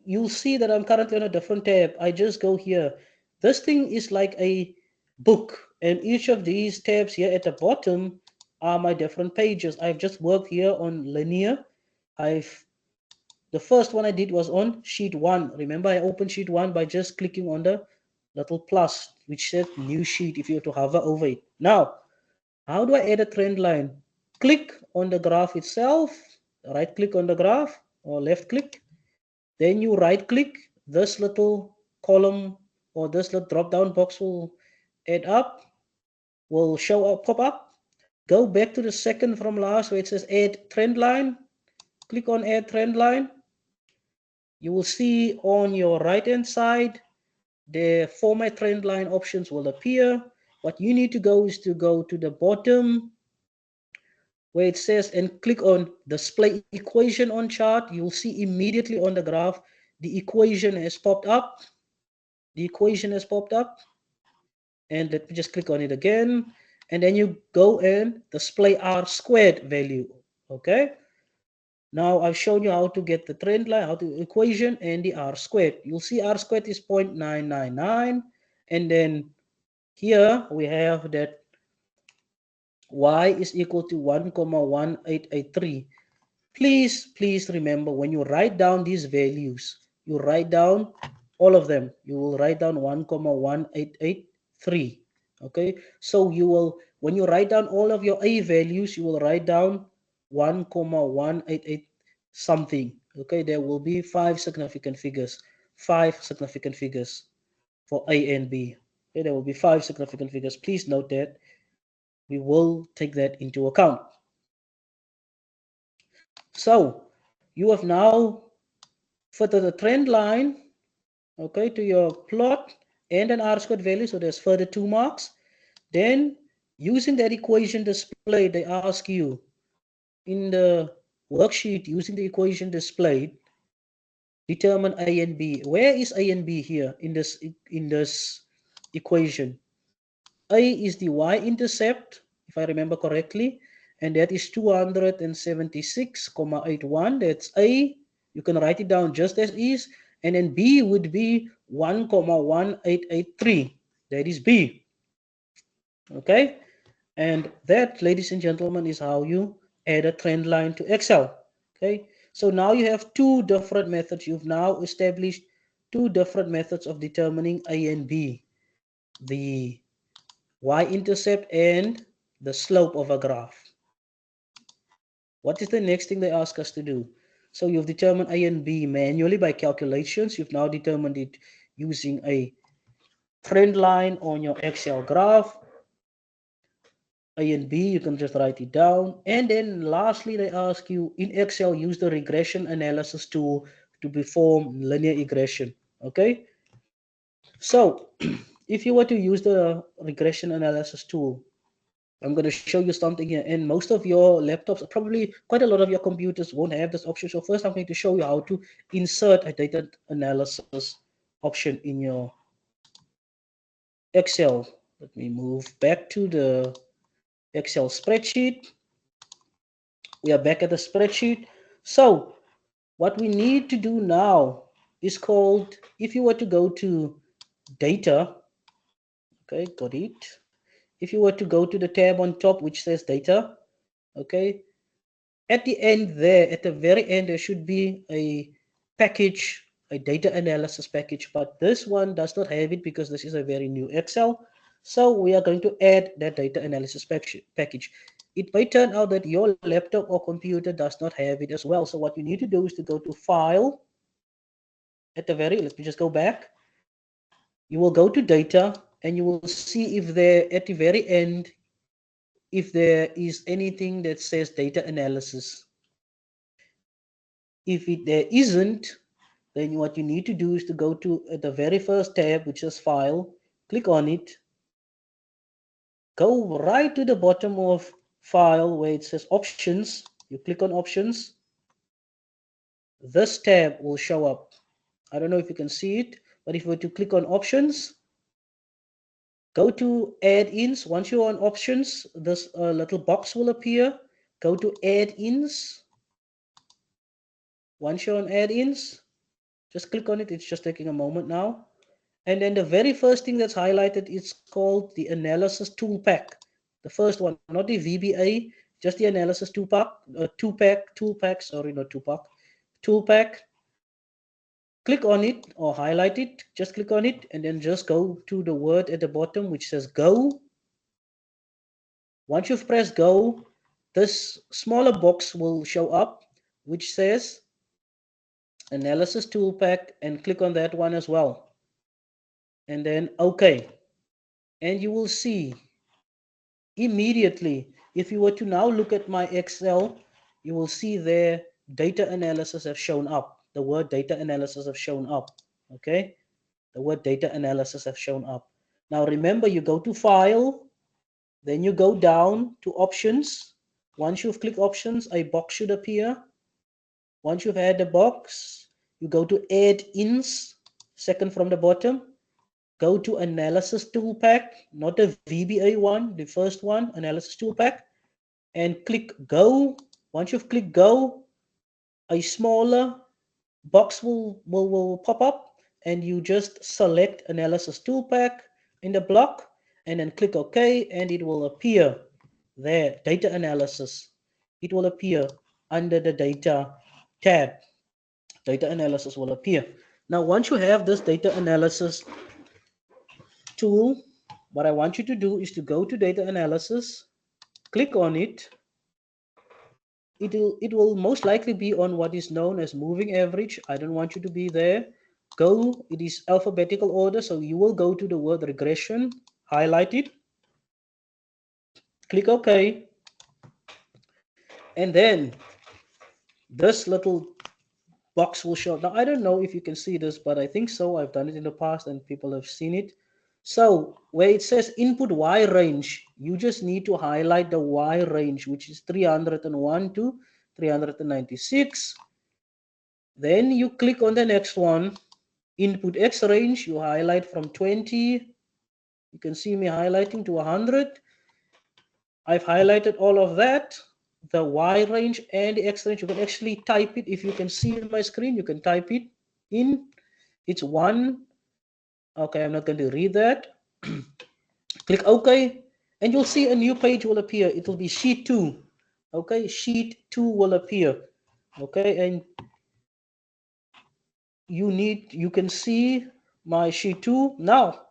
you'll see that I'm currently on a different tab. I just go here. This thing is like a book, and each of these tabs here at the bottom are my different pages. I've just worked here on linear. The first one I did was on sheet 1. Remember, I opened sheet 1 by just clicking on the little plus which said new sheet if you have to hover over it. Now, how do I add a trend line? Click on the graph itself, right click on the graph or left click. Then you right click, this little column or this little drop down box will add up, will show up, pop up. Go back to the second from last where it says add trend line. Click on add trend line. You will see on your right hand side the format trend line options will appear. What you need to go is to go to the bottom where it says and click on display equation on chart. You'll see immediately on the graph the equation has popped up. The equation has popped up. And let me just click on it again. And then you go and display r squared value. Okay. Now I've shown you how to get the trend line, how to equation and the r squared. You'll see r squared is 0.999. And then here we have that y is equal to 1,1883. Please remember, when you write down these values, you write down all of them. You will write down 1,1883. Okay, so you will, when you write down all of your a values, you will write down 1,188 something. Okay, there will be five significant figures for a and b. Okay, there will be five significant figures. Please note that. We will take that into account. So you have now further the trend line, okay, to your plot and an r squared value. So there's further 2 marks. Then using that equation displayed, they ask you in the worksheet, using the equation displayed, determine a and b. Where is a and b here in this equation? A is the y-intercept, if I remember correctly, and that is 276,81. That's A. You can write it down just as is. And then B would be 1,1883. That is B. Okay? And that, ladies and gentlemen, is how you add a trend line to Excel. Okay? So now you have two different methods. You've now established two different methods of determining A and B. The y-intercept and the slope of a graph. What is the next thing they ask us to do? So you've determined A and B manually by calculations. You've now determined it using a trend line on your Excel graph. A and B, you can just write it down. And then lastly, they ask you in Excel, use the regression analysis tool to perform linear regression. Okay? So if you were to use the regression analysis tool, I'm going to show you something here, and most of your laptops, probably quite a lot of your computers won't have this option. So first I'm going to show you how to insert a data analysis option in your Excel. Let me move back to the Excel spreadsheet. We are back at the spreadsheet. So what we need to do now is called, if you were to go to data, okay, got it. If you were to go to the tab on top which says data, okay, At the end there, at the very end, there should be a package, a data analysis package, but this one does not have it because this is a very new Excel. So we are going to add that data analysis package. It may turn out that your laptop or computer does not have it as well. So what you need to do is to go to File. At the very, let me just go back. You will go to Data, and you will see if there at the very end, if there is anything that says Data Analysis. If there isn't, then what you need to do is to go to the very first tab, which is File, click on it, go right to the bottom of File where it says Options. You click on Options. This tab will show up. I don't know if you can see it, but if you were to click on Options, go to Add-ins. Once you're on Options, this little box will appear. Go to Add-ins. Once you're on Add-ins, just click on it. It's just taking a moment now. And then the very first thing that's highlighted is called the Analysis Tool Pack. The first one, not the VBA, just the Analysis Tool Pack, sorry, not Tool Pack. Click on it or highlight it, just click on it, and then just go to the word at the bottom which says Go. Once you've pressed Go, this smaller box will show up which says Analysis Tool Pack, and click on that one as well. And then OK. And you will see immediately, if you were to now look at my Excel, you will see there data analysis have shown up. The word data analysis have shown up. Okay, the word data analysis have shown up. Now remember, you go to File, then you go down to Options. Once you've clicked Options, a box should appear. Once you've had the box, you go to Add-ins, second from the bottom. Go to Analysis Tool Pack, not the VBA one, the first one, Analysis Tool Pack, and click Go. Once you've clicked Go, a smaller box will pop up, and you just select Analysis Tool Pack in the block, and then click OK, and it will appear there, Data Analysis. It will appear under the Data tab. Data Analysis will appear. Now, once you have this Data Analysis tool, what I want you to do is to go to data analysis, click on it. It will most likely be on what is known as moving average. I don't want you to be there. Go, it is alphabetical order, so you will go to the word regression, highlight it, click OK, and then this little box will show up. Now, I don't know if you can see this, but I think so. I've done it in the past and people have seen it. So where it says input Y range, you just need to highlight the Y range, which is 301 to 396. Then you click on the next one, input X range, you highlight from 20. You can see me highlighting to 100. I've highlighted all of that, the Y range and the X range. You can actually type it. If you can see my screen, you can type it in. It's 1. Okay, I'm not going to read that. Click OK, and you'll see a new page will appear. It will be sheet 2. Okay, sheet 2 will appear. Okay, and you can see my sheet 2 now.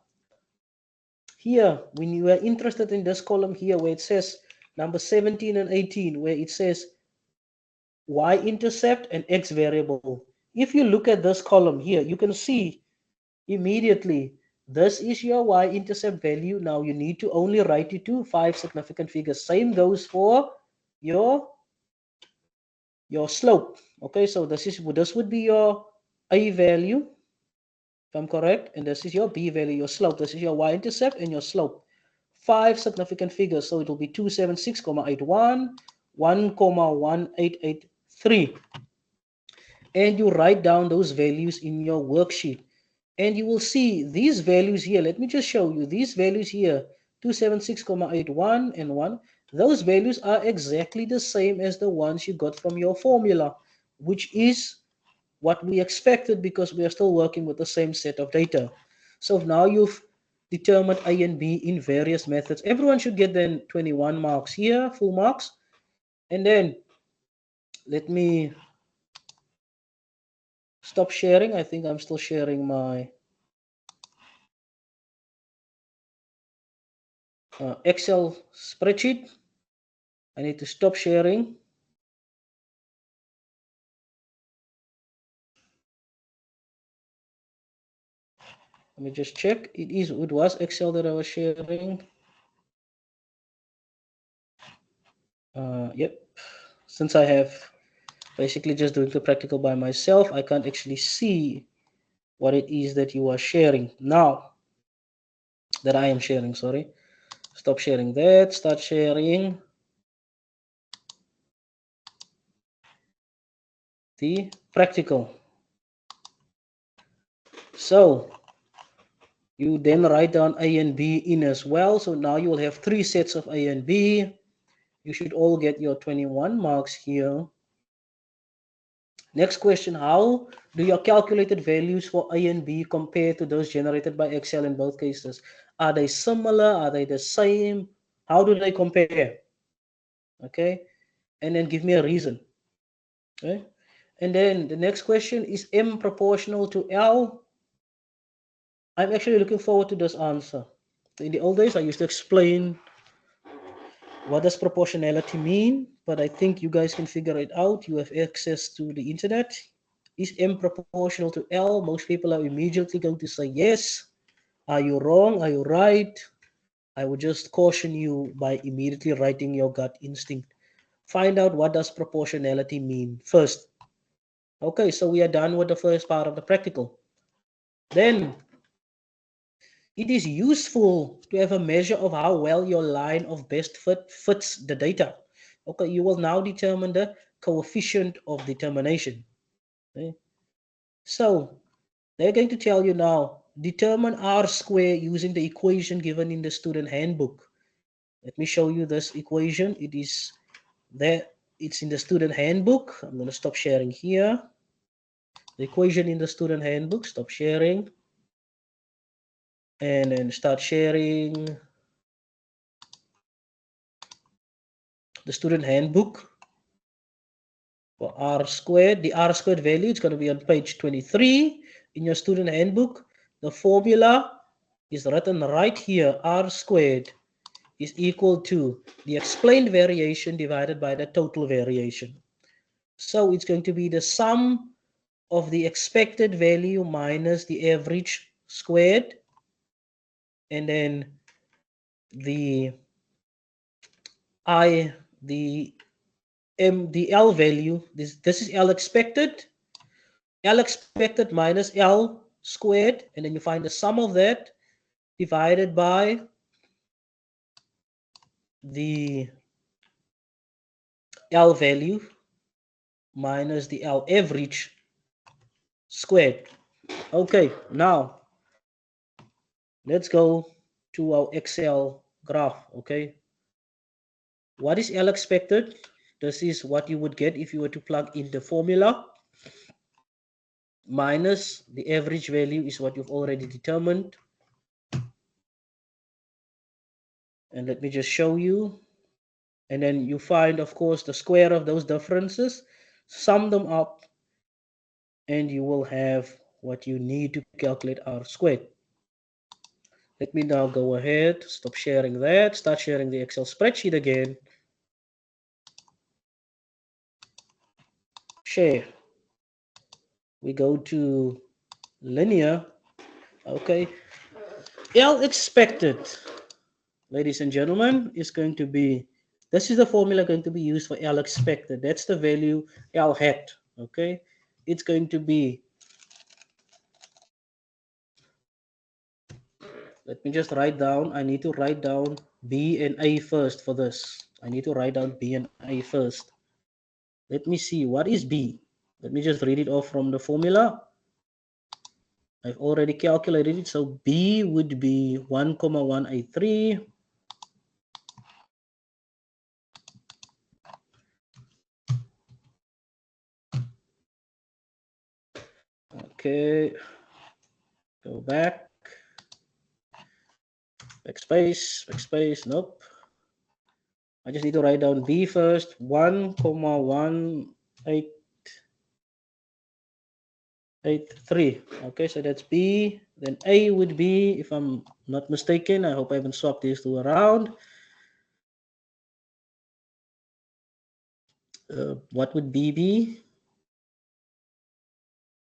Here, when you are interested in this column here where it says number 17 and 18, where it says y-intercept and x variable. If you look at this column here, you can see immediately this is your y-intercept value. Now you need to only write it to 5 significant figures. Same goes for your slope. Okay, so this would be your a value, if I'm correct, and this is your b value, your slope. This is your y-intercept and your slope. 5 significant figures, so it will be 276,81, 1,1883. And you write down those values in your worksheet. And you will see these values here. Let me just show you these values here, 276,81 and 1. Those values are exactly the same as the ones you got from your formula, which is what we expected because we are still working with the same set of data. So now you've determined A and B in various methods. Everyone should get then 21 marks here, full marks. And then let me stop sharing. I think I'm still sharing my Excel spreadsheet. I need to stop sharing. Let me just check. It was Excel that I was sharing. Yep. Since I have basically just doing the practical by myself, I can't actually see what it is that you are sharing now. That I am sharing, sorry. Stop sharing that. Start sharing the practical. So you then write down A and B in as well. So now you will have 3 sets of A and B. You should all get your 21 marks here. Next question, how do your calculated values for A and B compare to those generated by Excel in both cases? Are they similar? Are they the same? How do they compare? Okay, and then give me a reason. Okay, and then the next question, is M proportional to L? I'm actually looking forward to this answer. In the old days, I used to explain what does proportionality mean, but I think you guys can figure it out. You have access to the internet. Is M proportional to L? Most people are immediately going to say yes. Are you wrong? Are you right? I would just caution you by immediately writing your gut instinct. Find out what does proportionality mean first. Okay, so we are done with the first part of the practical. Then it is useful to have a measure of how well your line of best fit fits the data. Okay, you will now determine the coefficient of determination. Okay? So they're going to tell you now, determine R square using the equation given in the student handbook. Let me show you this equation. It is there. It's in the student handbook. I'm going to stop sharing here. The equation in the student handbook. Stop sharing. And then start sharing the student handbook for R squared. The R squared value is going to be on page 23 in your student handbook. The formula is written right here. R squared is equal to the explained variation divided by the total variation. So it's going to be the sum of the expected value minus the average squared, and then the the L value, this is L expected minus L squared, and then you find the sum of that divided by the L value minus the L average squared. Okay, now let's go to our Excel graph. Okay, what is L expected? This is what you would get if you were to plug in the formula, minus the average value is what you've already determined. And let me just show you. And then you find, of course, the square of those differences, sum them up, and you will have what you need to calculate R squared. Let me now go ahead, stop sharing that, start sharing the Excel spreadsheet again. Share. We go to linear. Okay. L expected, ladies and gentlemen, is going to be, this is the formula going to be used for L expected. That's the value L hat. Okay. It's going to be, let me just write down, I need to write down B and A first for this. I need to write down B and A first. Let me see, what is B? Let me just read it off from the formula. I've already calculated it. So B would be 1,183. Okay, go back. Backspace, nope. I just need to write down B first. 1,183 883. Okay, so that's B. Then A would be, if I'm not mistaken, I hope I haven't swapped these two around. What would B be?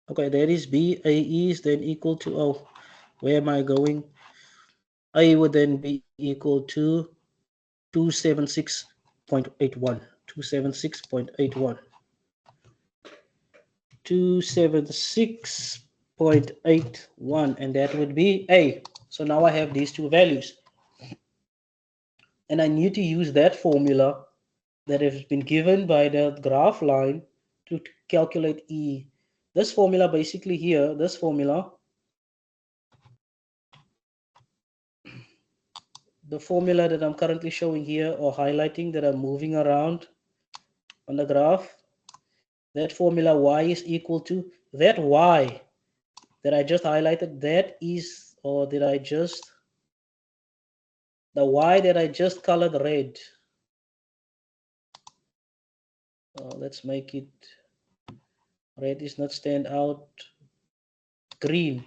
Okay, there is B. A is then equal to, oh, where am I going? A would then be equal to 276.81. 276.81. 276.81, and that would be A. So now I have these two values. And I need to use that formula that has been given by the graph line to calculate E. This formula basically here, this formula, the formula that I'm currently showing here or highlighting that I'm moving around on the graph, that formula Y is equal to that Y that I just highlighted, that is, or did I just, the Y that I just colored red. Let's make it, red is not stand out, green,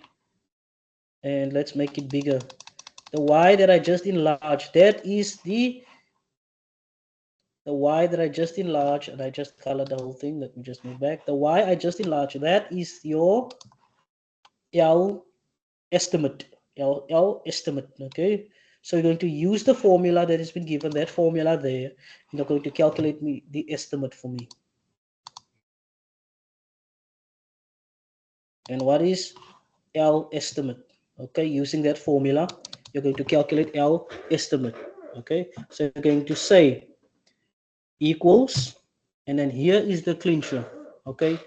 and let's make it bigger. The Y that I just enlarged, that is the Y that I just enlarged, and I just colored the whole thing. Let me just move back. The Y I just enlarged, that is your L estimate. L estimate, okay? So you're going to use the formula that has been given, that formula there, and you're going to calculate me the estimate for me. And what is L estimate? Okay, using that formula, you're going to calculate L estimate. Okay, so you're going to say equals, and then here is the clincher. Okay,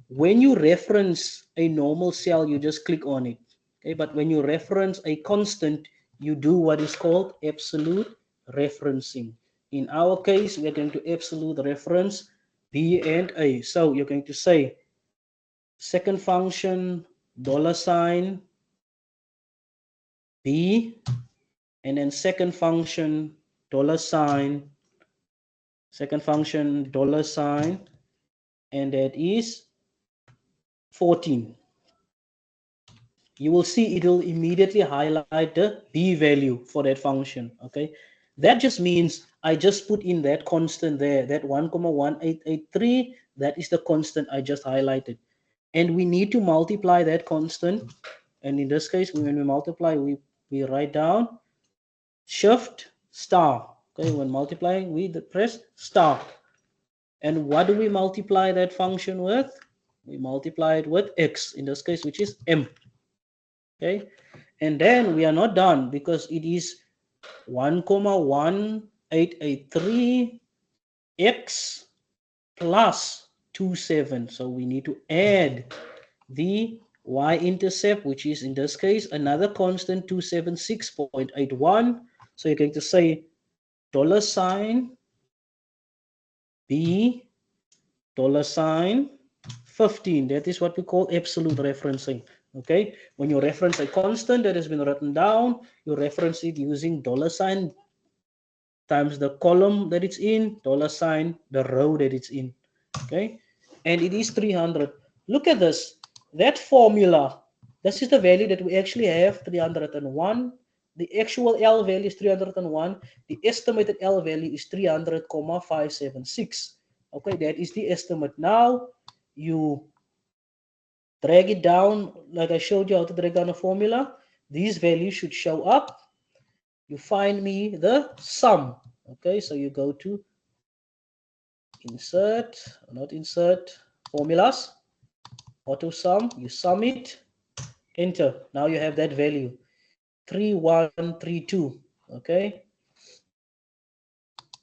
when you reference a normal cell, you just click on it. Okay, but when you reference a constant, you do what is called absolute referencing. In our case, we're going to absolute reference B and A. So you're going to say second function $sign B, and then second function $sign, second function $sign, and that is 14. You will see it will immediately highlight the B value for that function. Okay, that just means I just put in that constant there, that 1,1883, that is the constant I just highlighted, and we need to multiply that constant. And in this case, when we multiply, we write down shift star. Okay, when multiplying, we press star. And what do we multiply that function with? We multiply it with x, in this case, which is m. Okay, and then we are not done because it is 1,1883 x plus 27. So we need to add the y-intercept, which is in this case another constant 276.81. So you're going to say $sign B $sign 15. That is what we call absolute referencing. Okay, when you reference a constant that has been written down, you reference it using $sign times the column that it's in, $sign the row that it's in. Okay, and it is 300. Look at this, that formula, this is the value that we actually have, 301. The actual L value is 301. The estimated L value is 300,576. Okay, that is the estimate. Now you drag it down like I showed you how to drag down a formula. These values should show up. You find me the sum. Okay, so you go to insert, not insert, formulas, auto sum, you sum it, enter. Now you have that value 3132. Okay,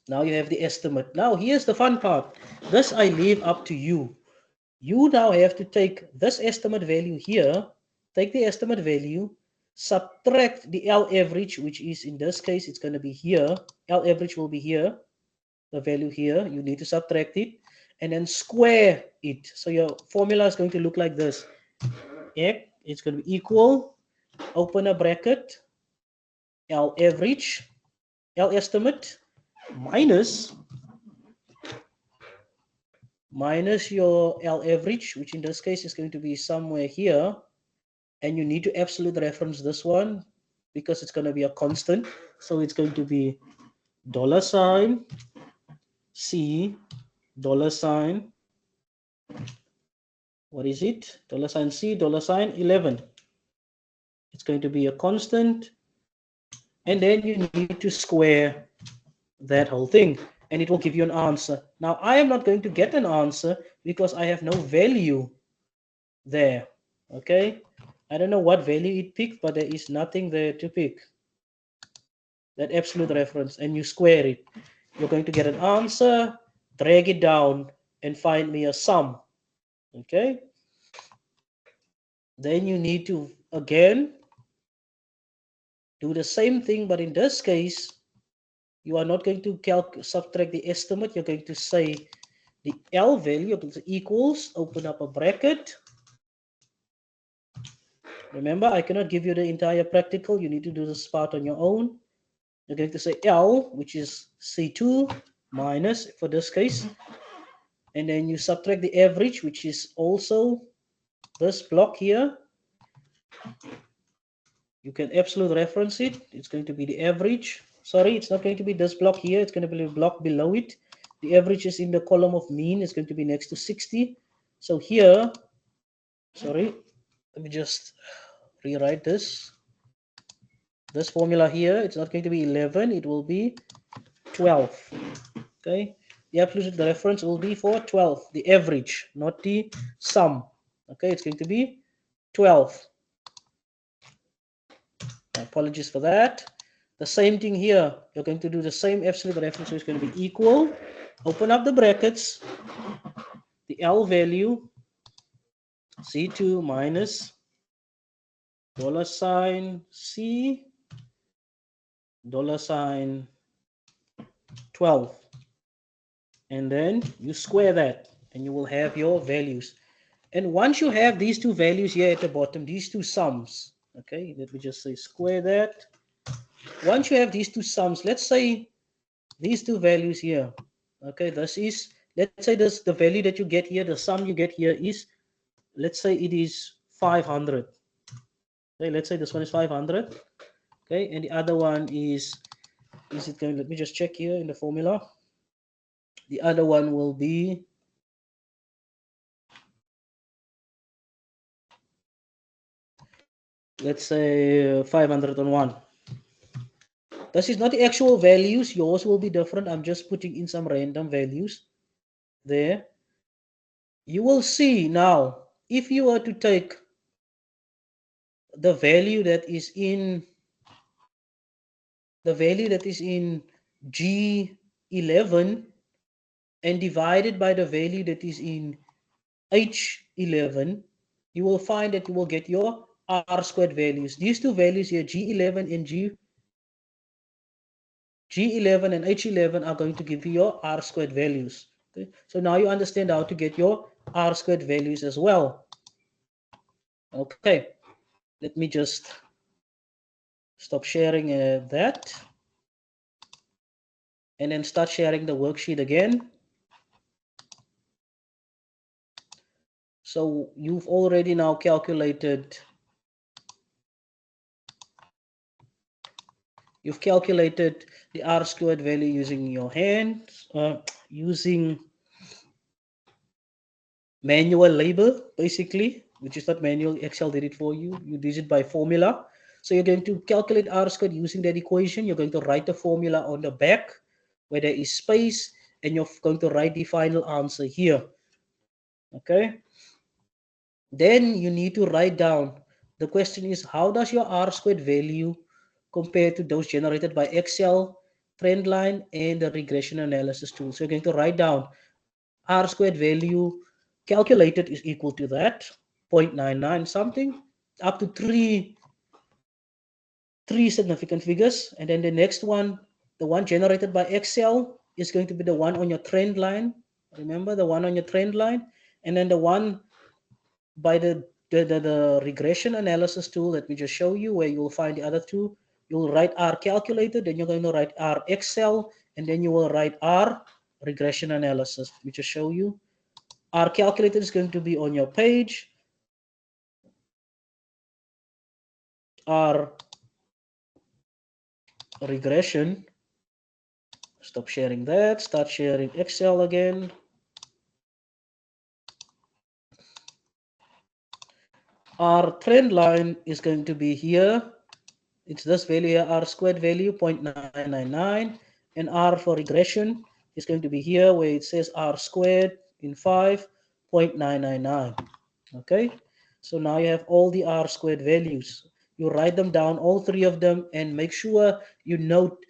now you have the estimate. Now here's the fun part, this I leave up to you. You now have to take this estimate value here, take the estimate value, subtract the L average, which is in this case it's going to be here. L average will be here, the value here, you need to subtract it, and then square it. So your formula is going to look like this. It's going to be equal, open a bracket, L average, L estimate, minus minus your L average, which in this case is going to be somewhere here. And you need to absolute reference this one because it's going to be a constant. So it's going to be $sign C, $sign, what is it? $sign C, $sign 11. It's going to be a constant. And then you need to square that whole thing. And it will give you an answer. Now, I am not going to get an answer because I have no value there. Okay? I don't know what value it picked, but there is nothing there to pick. That absolute reference, and you square it. You're going to get an answer, drag it down, and find me a sum. Okay? Then you need to, again, do the same thing, but in this case, you are not going to subtract the estimate. You're going to say the L value equals, open up a bracket. Remember, I cannot give you the entire practical. You need to do this part on your own. You're going to say L, which is C2 minus, for this case, and then you subtract the average, which is also this block here. You can absolute reference it. It's going to be the average. Sorry, it's not going to be this block here. It's going to be the block below it. The average is in the column of mean. It's going to be next to 60. So here, sorry, let me just rewrite this. This formula here, it's not going to be 11. It will be 12. Okay. The absolute reference will be for 12, the average, not the sum. Okay, it's going to be 12. Apologies for that. The same thing here. You're going to do the same absolute reference, so it's going to be equal. Open up the brackets. The L value, C2 minus $sign C, $sign 12. And then you square that, and you will have your values. And once you have these two values here at the bottom, these two sums, okay, let me just say square that. Once you have these two sums, let's say these two values here, okay, this is, let's say this, the value that you get here, the sum you get here is, let's say it is 500. Okay, let's say this one is 500. Okay, and the other one is it going, let me just check here in the formula. The other one will be, let's say 501. This is not the actual values. Yours will be different. I'm just putting in some random values there. You will see now, if you were to take the value that is in G11 and divided by the value that is in H11, you will find that you will get your R squared values. These two values here, G11 and G11 and H11, are going to give you your R squared values. Okay? So now you understand how to get your R squared values as well. Okay, let me just stop sharing that. And then start sharing the worksheet again. So you've already now calculated, the R squared value using your hands, using manual labor, basically, which is not manual. Excel did it for you. You did it by formula. So you're going to calculate R squared using that equation. You're going to write the formula on the back where there is space, and you're going to write the final answer here. Okay. Then you need to write down, the question is, how does your R squared value compare to those generated by Excel, Trendline, and the regression analysis tool? So you're going to write down R squared value calculated is equal to that, 0.99 something, up to three significant figures. And then the next one, the one generated by Excel, is going to be the one on your trend line. Remember the one on your trend line? And then the one by the regression analysis tool, let me just show you where you'll find the other two. You'll write R calculator, then you're going to write R Excel, and then you will write R regression analysis. Let me just show you. Our calculator is going to be on your page. Our regression, stop sharing that, start sharing Excel again. Our trend line is going to be here. It's this value here, R squared value 0.999, and R for regression is going to be here where it says R squared in 5.999. Okay, so now you have all the R squared values. You write them down, all three of them, and make sure you note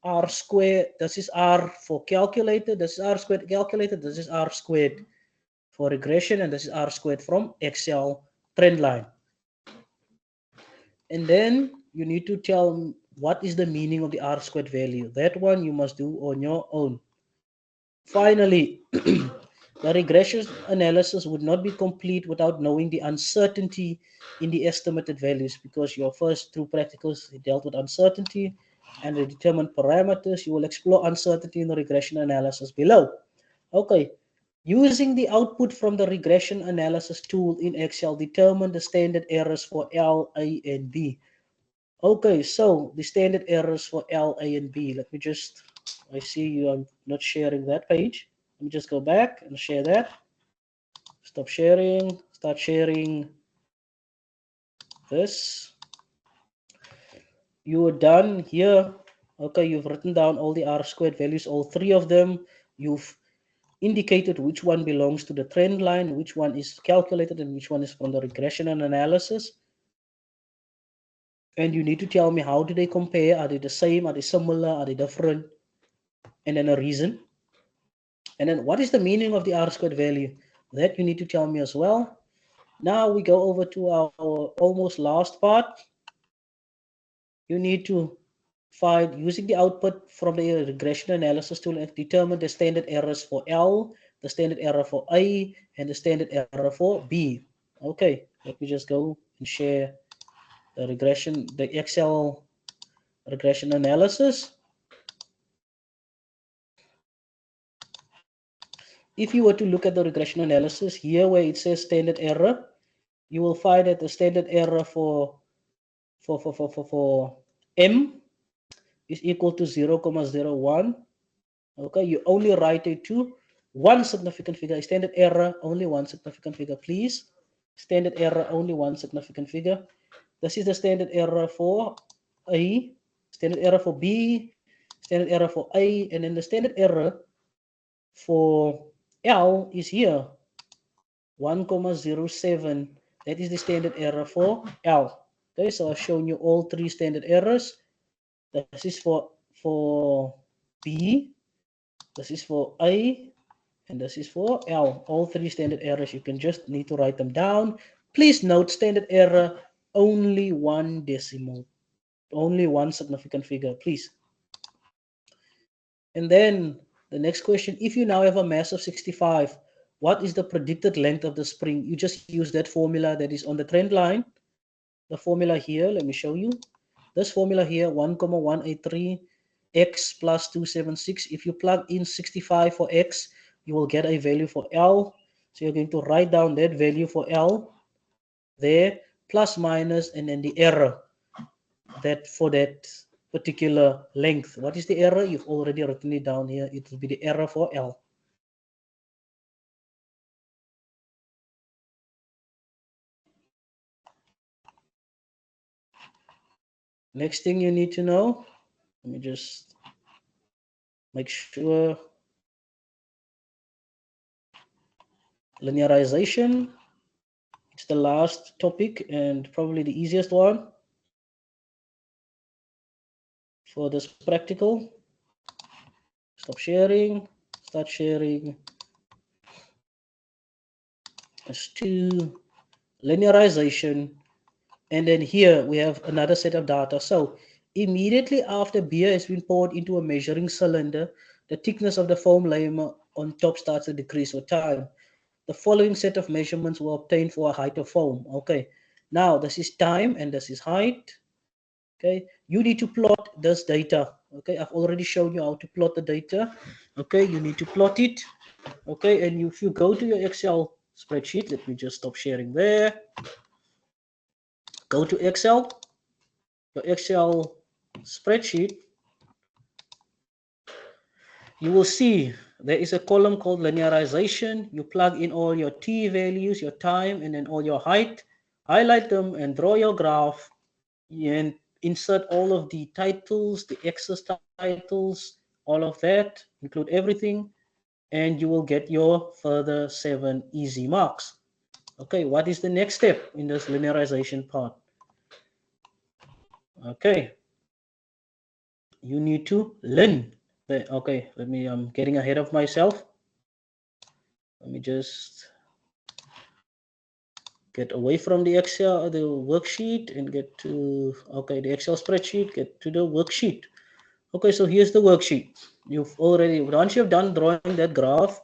R squared. This is R for calculator, this is R squared calculator, this is R squared for regression, and this is R squared from Excel trend line. And then you need to tell what is the meaning of the R squared value. That one you must do on your own. Finally, the regression analysis would not be complete without knowing the uncertainty in the estimated values, because your first two practicals dealt with uncertainty and the determined parameters. You will explore uncertainty in the regression analysis below. Okay, using the output from the regression analysis tool in Excel, determine the standard errors for L, A, and B. Okay, so the standard errors for L, A, and B. Let me just, I see you are not sharing that page. Let me just go back and share that. Stop sharing, start sharing this. You are done here. Okay, you've written down all the R squared values, all three of them. You've indicated which one belongs to the trend line, which one is calculated, and which one is from the regression and analysis. And you need to tell me, how do they compare? Are they the same? Are they similar? Are they different? And then a reason. And then what is the meaning of the R squared value? That you need to tell me as well. Now we go over to our almost last part. You need to find, using the output from the regression analysis tool, and determine the standard errors for L, the standard error for A, and the standard error for B. Okay, let me just go and share the regression, the Excel regression analysis. If you were to look at the regression analysis here where it says standard error, you will find that the standard error for M is equal to 0.01. Okay, you only write it to one significant figure. Standard error, only one significant figure, please. Standard error, only one significant figure. This is the standard error for A, standard error for B, standard error for A, and then the standard error for L is here, 1.07. That is the standard error for L. Okay, so I've shown you all three standard errors. This is for B, this is for A, and this is for L. All three standard errors. You can just need to write them down. Please note, standard error, only one decimal, only one significant figure, please. And then the next question, if you now have a mass of 65, what is the predicted length of the spring? You just use that formula that is on the trend line. The formula here, let me show you. This formula here, 1.183 x plus 276. If you plug in 65 for x, you will get a value for L. So you're going to write down that value for L there, plus minus, and then the error that for that particular length. What is the error? You've already written it down here. It will be the error for L. Next thing you need to know, let me just make sure, linearization. It's the last topic and probably the easiest one for this practical. Stop sharing, start sharing. Let's do linearization. And then here we have another set of data. So immediately after beer has been poured into a measuring cylinder, the thickness of the foam layer on top starts to decrease with time. The following set of measurements were obtained for a height of foam. Okay, now this is time and this is height. Okay, you need to plot this data. Okay, I've already shown you how to plot the data. Okay, you need to plot it. Okay, and if you go to your Excel spreadsheet, let me just stop sharing there. Go to Excel, your Excel spreadsheet, you will see there is a column called linearization. You plug in all your t values, your time, and then all your height. Highlight them and draw your graph and insert all of the titles, the excess titles, all of that, include everything, and you will get your further 7 easy marks. Okay, what is the next step in this linearization part? Okay, you need to learn. Okay, I'm getting ahead of myself. Let me just get away from the Excel, the worksheet, and get to, okay, the Excel spreadsheet, get to the worksheet. Okay, so here's the worksheet. Once you've done drawing that graph,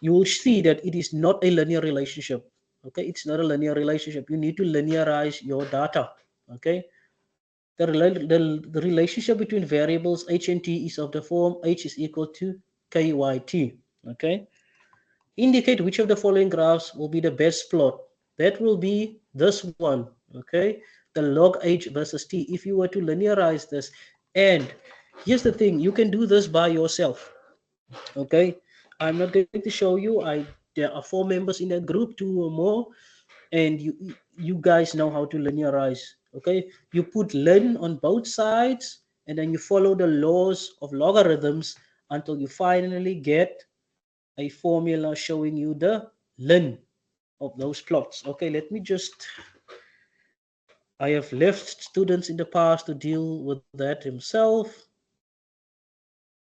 you will see that it is not a linear relationship. Okay, it's not a linear relationship. You need to linearize your data. Okay, the relationship between variables h and t is of the form h is equal to kyt. Okay, indicate which of the following graphs will be the best plot. That will be this one. Okay, the log h versus t. If you were to linearize this, and here's the thing, you can do this by yourself. Okay, I'm not going to show you. There are 4 members in that group, 2 or more, and you guys know how to linearize. Okay, you put len on both sides, and then you follow the laws of logarithms until you finally get a formula showing you the len of those plots. Okay, let me just, I have left students in the past to deal with that himself,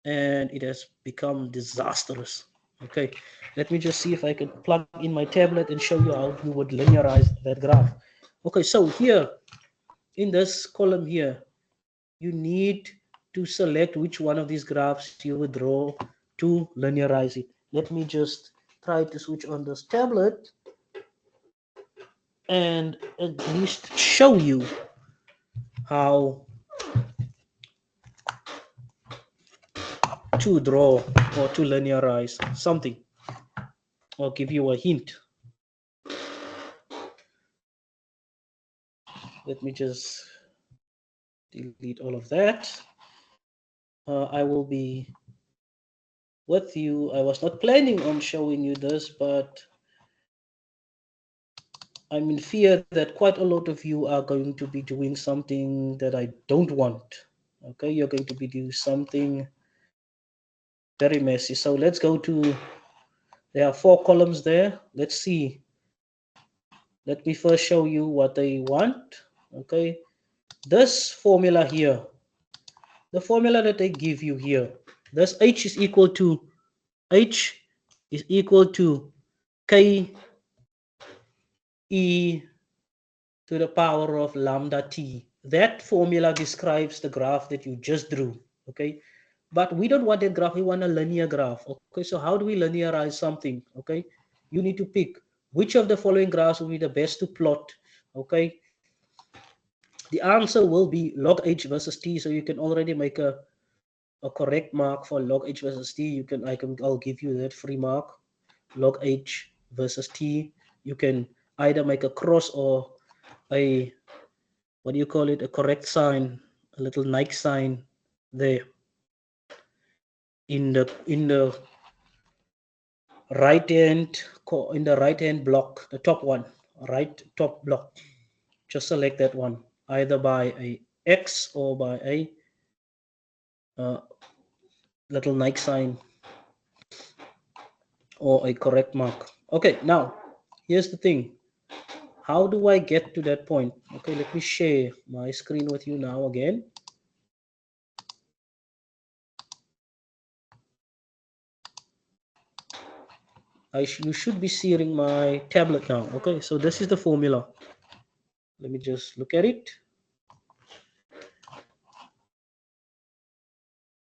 and it has become disastrous. Okay, let me just see if I can plug in my tablet and show you how you would linearize that graph. Okay, so here in this column here, you need to select which one of these graphs you would draw to linearize it. Let me just try to switch on this tablet and at least show you how to draw or to linearize something, or give you a hint. Let me just delete all of that. I will be with you. I was not planning on showing you this, but I'm in fear that quite a lot of you are going to be doing something that I don't want. Okay, you're going to be doing something very messy. So let's go to, there are 4 columns there. Let's see. Let me first show you what they want. Okay, this formula here, the formula that they give you here, this h is equal to k e to the power of lambda t. That formula describes the graph that you just drew. Okay, but we don't want a graph, we want a linear graph. Okay, so how do we linearize something? Okay, you need to pick which of the following graphs will be the best to plot. Okay, the answer will be log h versus t, so you can already make a correct mark for log h versus t. I'll give you that free mark. Log h versus t, you can either make a cross or a, what do you call it, a correct sign, a little Nike sign there in the right hand, in the right hand block, the top one, right top block. Just select that one, either by a X or by a uh, little Nike sign or a correct mark. Okay, now here's the thing. How do I get to that point? Okay, let me share my screen with you now again. You should be seeing my tablet now. Okay, so this is the formula. Let me just look at it.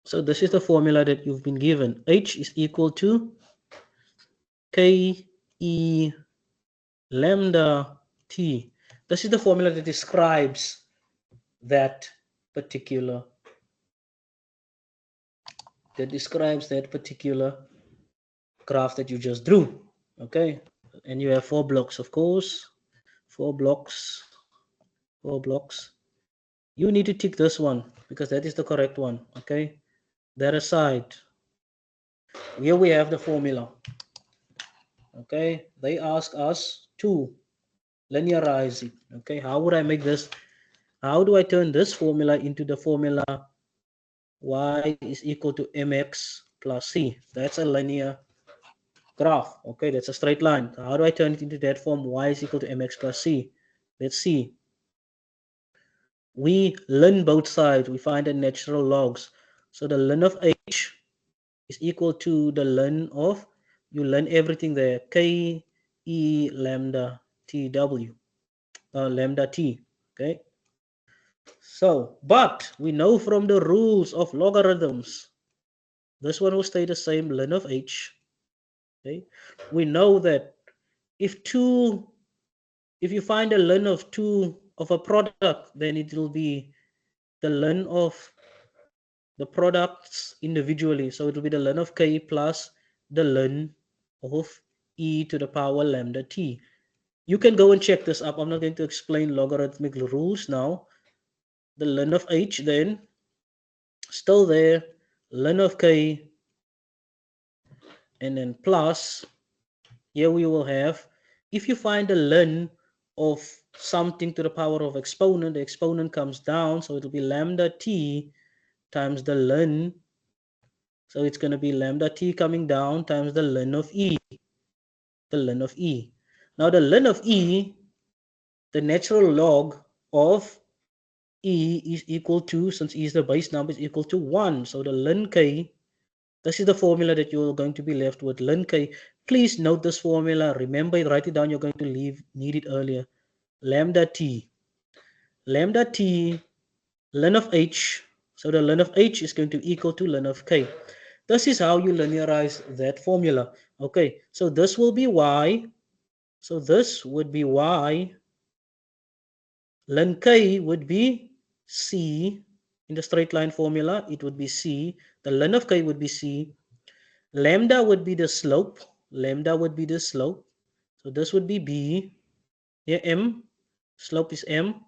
So this is the formula that you've been given. H is equal to K E lambda T. This is the formula that describes that particular that describes that particular graph that you just drew. Okay, and you have 4 blocks, of course. 4 blocks. 4 blocks. You need to tick this one because that is the correct one. Okay, that aside, here we have the formula. Okay, they ask us to linearize it. Okay, how would I make this? How do I turn this formula into the formula y is equal to mx plus c? That's a linear graph. Okay, that's a straight line. How do I turn it into that form? Y is equal to mx plus c. Let's see. We learn both sides. We find the natural logs. So the ln of h is equal to the ln of, you learn everything there, k e lambda tw, lambda t. Okay. So, but we know from the rules of logarithms, this one will stay the same, ln of h. Okay. We know that if you find a ln of two of a product, then it will be the ln of the products individually. So it will be the ln of k plus the ln of e to the power lambda t. You can go and check this up. I'm not going to explain logarithmic rules now. The ln of h then still there, ln of k, and then plus, here we will have, if you find the ln of something to the power of exponent, the exponent comes down, so it will be lambda t times the ln. So it's going to be lambda t coming down times the ln of e, the ln of e. Now the ln of e, the natural log of e is equal to, since e is the base number, is equal to 1. So the ln k, this is the formula that you're going to be left with, ln k. Please note this formula. Remember it, write it down. You're going to need it earlier. Lambda t. Lambda t, ln of h. So the ln of h is going to equal to ln of k. This is how you linearize that formula. Okay, so this will be y. So this would be y. Ln k would be c. In the straight line formula, it would be c. The ln of k would be c. Lambda would be the slope. Lambda would be the slope. So this would be b. Here m. Slope is m.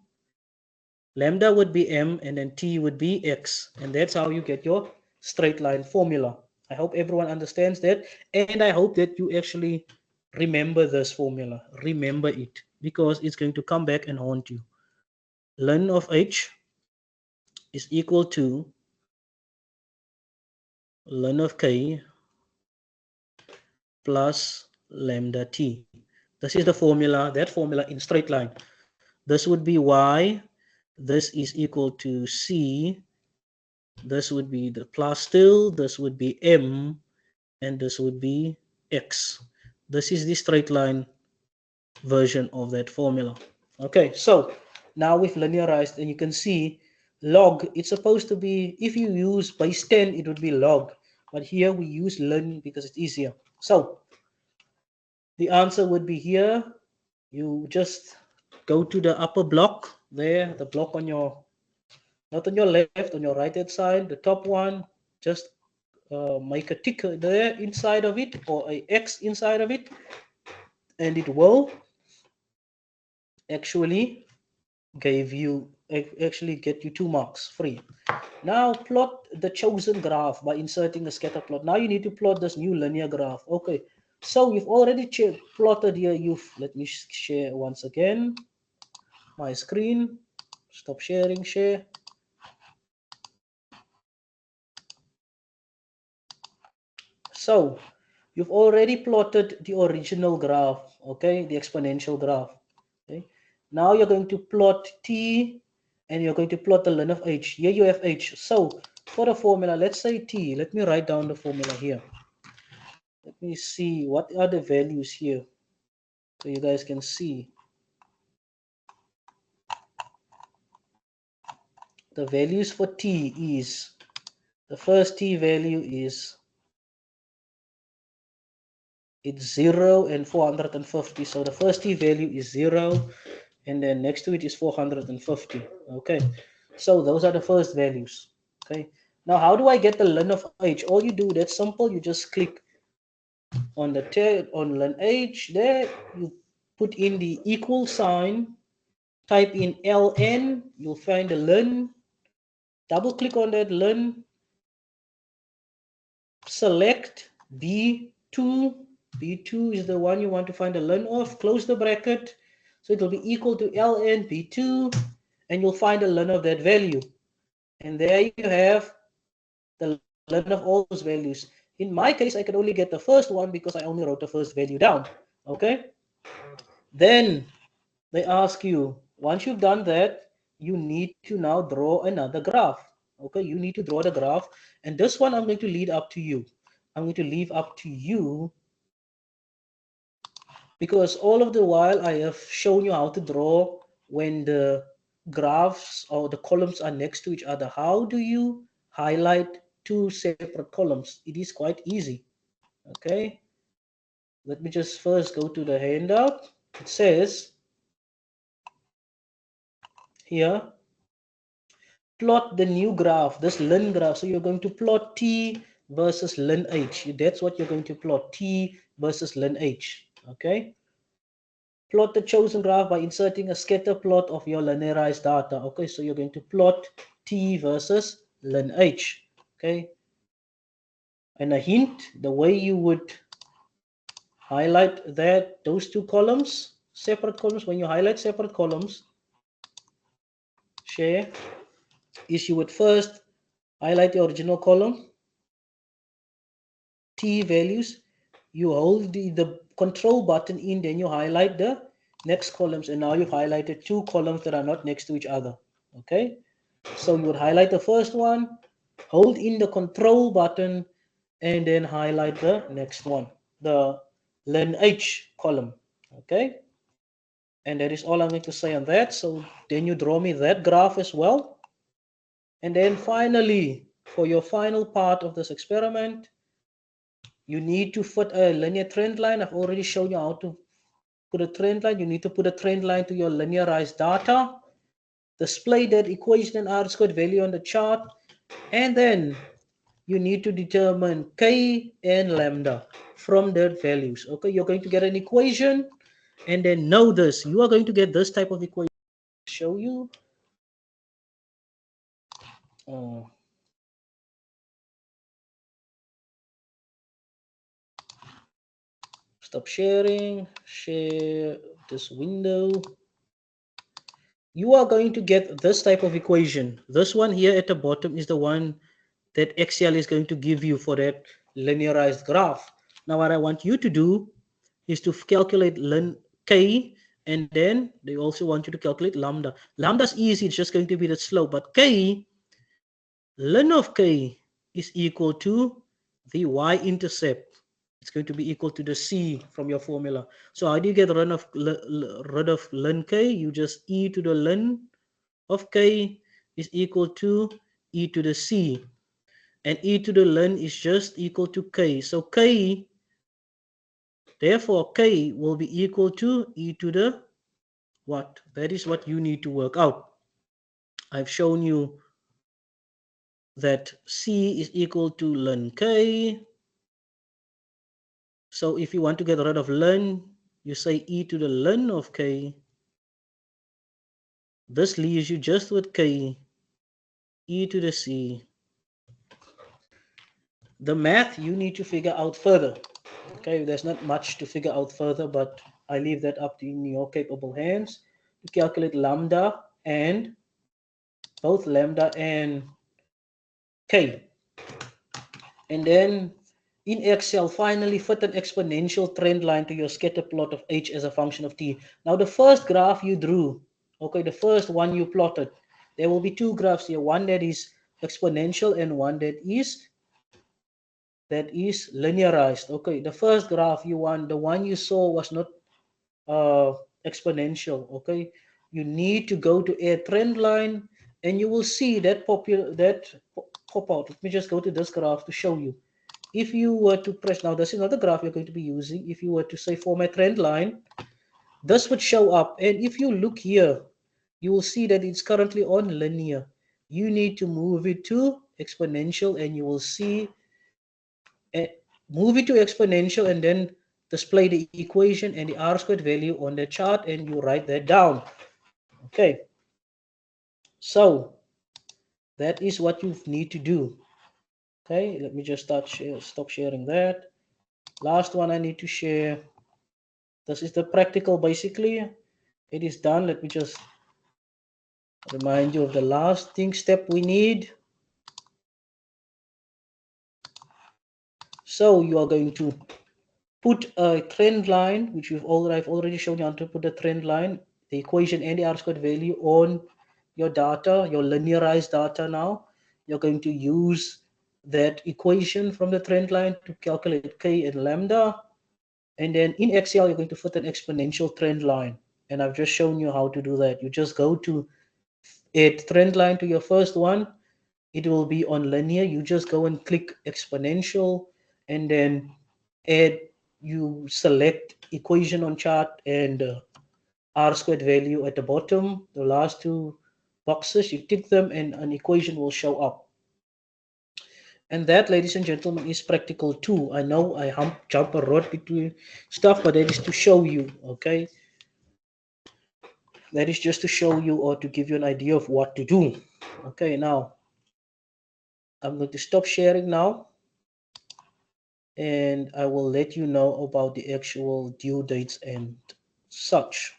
Lambda would be m, and then t would be x. And that's how you get your straight line formula. I hope everyone understands that. And I hope that you actually remember this formula. Remember it, because it's going to come back and haunt you. Ln of h is equal to ln of k plus lambda t. This is the formula, that formula in straight line. This would be y. This is equal to c. This would be the plus still. This would be m. And this would be x. This is the straight line version of that formula. Okay, so now we've linearized, and you can see log, it's supposed to be, if you use base 10, it would be log. But here we use ln because it's easier. So the answer would be here. You just go to the upper block there, the block on your, not on your left, on your right hand side, the top one. Just make a tick there inside of it, or a X inside of it, and it will actually actually get you 2 marks free. Now plot the chosen graph by inserting a scatter plot. Now you need to plot this new linear graph. Okay, so you've already plotted here. Let me share once again my screen. Stop sharing, share. So you've already plotted the original graph, okay, the exponential graph. Okay. Now you're going to plot t, and you're going to plot the ln of h. Here you have h. So for the formula, let's say t. Let me write down the formula here. Let me see what are the values here, so you guys can see. The values for t is, the first t value is, it's 0 and 450. So the first t value is 0, and then next to it is 450. Okay, so those are the first values. Okay, now how do I get the ln of h? All you do, that's simple, you just click On the on lineage there, you put in the equal sign, type in ln, you'll find the len, double click on that len, select b2. B2 is the one you want to find the len of, close the bracket, so it will be equal to ln b2, and you'll find the len of that value. And there you have the len of all those values. In my case, I could only get the first one because I only wrote the first value down. Okay? Then they ask you, once you've done that, you need to now draw another graph. Okay, you need to draw the graph. And this one I'm going to leave up to you. I'm going to leave up to you because all of the while I have shown you how to draw when the graphs or the columns are next to each other. How do you highlight two separate columns? It is quite easy. Okay, let me just first go to the handout. It says here, plot the new graph, this len graph. So you're going to plot t versus len h. That's what you're going to plot, t versus len h. Okay. Plot the chosen graph by inserting a scatter plot of your linearized data. Okay, so you're going to plot t versus len h. Okay. And a hint, the way you would highlight that those two columns, separate columns, when you highlight separate columns, share, is you would first highlight the original column, t values, you hold the control button in, then you highlight the next columns, and now you've highlighted two columns that are not next to each other. Okay, so you would highlight the first one, hold in the control button, and then highlight the next one, the len h column. Okay, and that is all I'm going to say on that. So then you draw me that graph as well, and then finally, for your final part of this experiment, you need to fit a linear trend line. I've already shown you how to put a trend line. You need to put a trend line to your linearized data, display that equation and R squared value on the chart, and then you need to determine K and lambda from their values. Okay, you're going to get an equation, and then know this. You are going to get this type of equation. Show you. Uh, Stop sharing. Share this window. You are going to get this type of equation. This one here at the bottom is the one that Excel is going to give you for that linearized graph. Now what I want you to do is to calculate len k, and then they also want you to calculate lambda. Lambda is easy, it's just going to be the slope, but k, len of k is equal to the y-intercept. It's going to be equal to the c from your formula. So how do you get rid of len k? You just e to the len of k is equal to e to the c, and e to the len is just equal to k. So k, therefore k will be equal to e to the what? That is what you need to work out. I've shown you that c is equal to len k. So if you want to get rid of len, you say e to the len of k. This leaves you just with k, e to the c. The math you need to figure out further. Okay, there's not much to figure out further, but I leave that up to in your capable hands to calculate lambda and both lambda and k. And then in Excel, finally fit an exponential trend line to your scatter plot of h as a function of t. Now the first graph you drew, okay, the first one you plotted, there will be two graphs here, one that is exponential and one that is linearized. Okay, the first graph you want, the one you saw was not uh, exponential. Okay, you need to go to a trend line, and you will see that pop out. Let me just go to this graph to show you. If you were to press, now this is not the graph you're going to be using. If you were to say format trend line, this would show up, and if you look here, you will see that it's currently on linear. You need to move it to exponential, and you will see move it to exponential, and then display the equation and the r squared value on the chart, and you write that down. Okay, so that is what you need to do. Okay, let me just stop sharing that. Last one I need to share. This is the practical basically. It is done. Let me just remind you of the last step we need. So you are going to put a trend line, which I've already shown you how to put a trend line, the equation and the R squared value on your data, your linearized data now. You're going to use that equation from the trend line to calculate K and lambda. And then in Excel, you're going to put an exponential trend line. And I've just shown you how to do that. You just go to add trend line to your first one. It will be on linear. You just go and click exponential, and then add, you select equation on chart and r squared value at the bottom, the last two boxes, you tick them and an equation will show up. And that, ladies and gentlemen, is practical too. I know I jump a lot between stuff, but that is to show you. Okay, that is just to show you or to give you an idea of what to do. Okay, now I'm going to stop sharing now, and I will let you know about the actual due dates and such.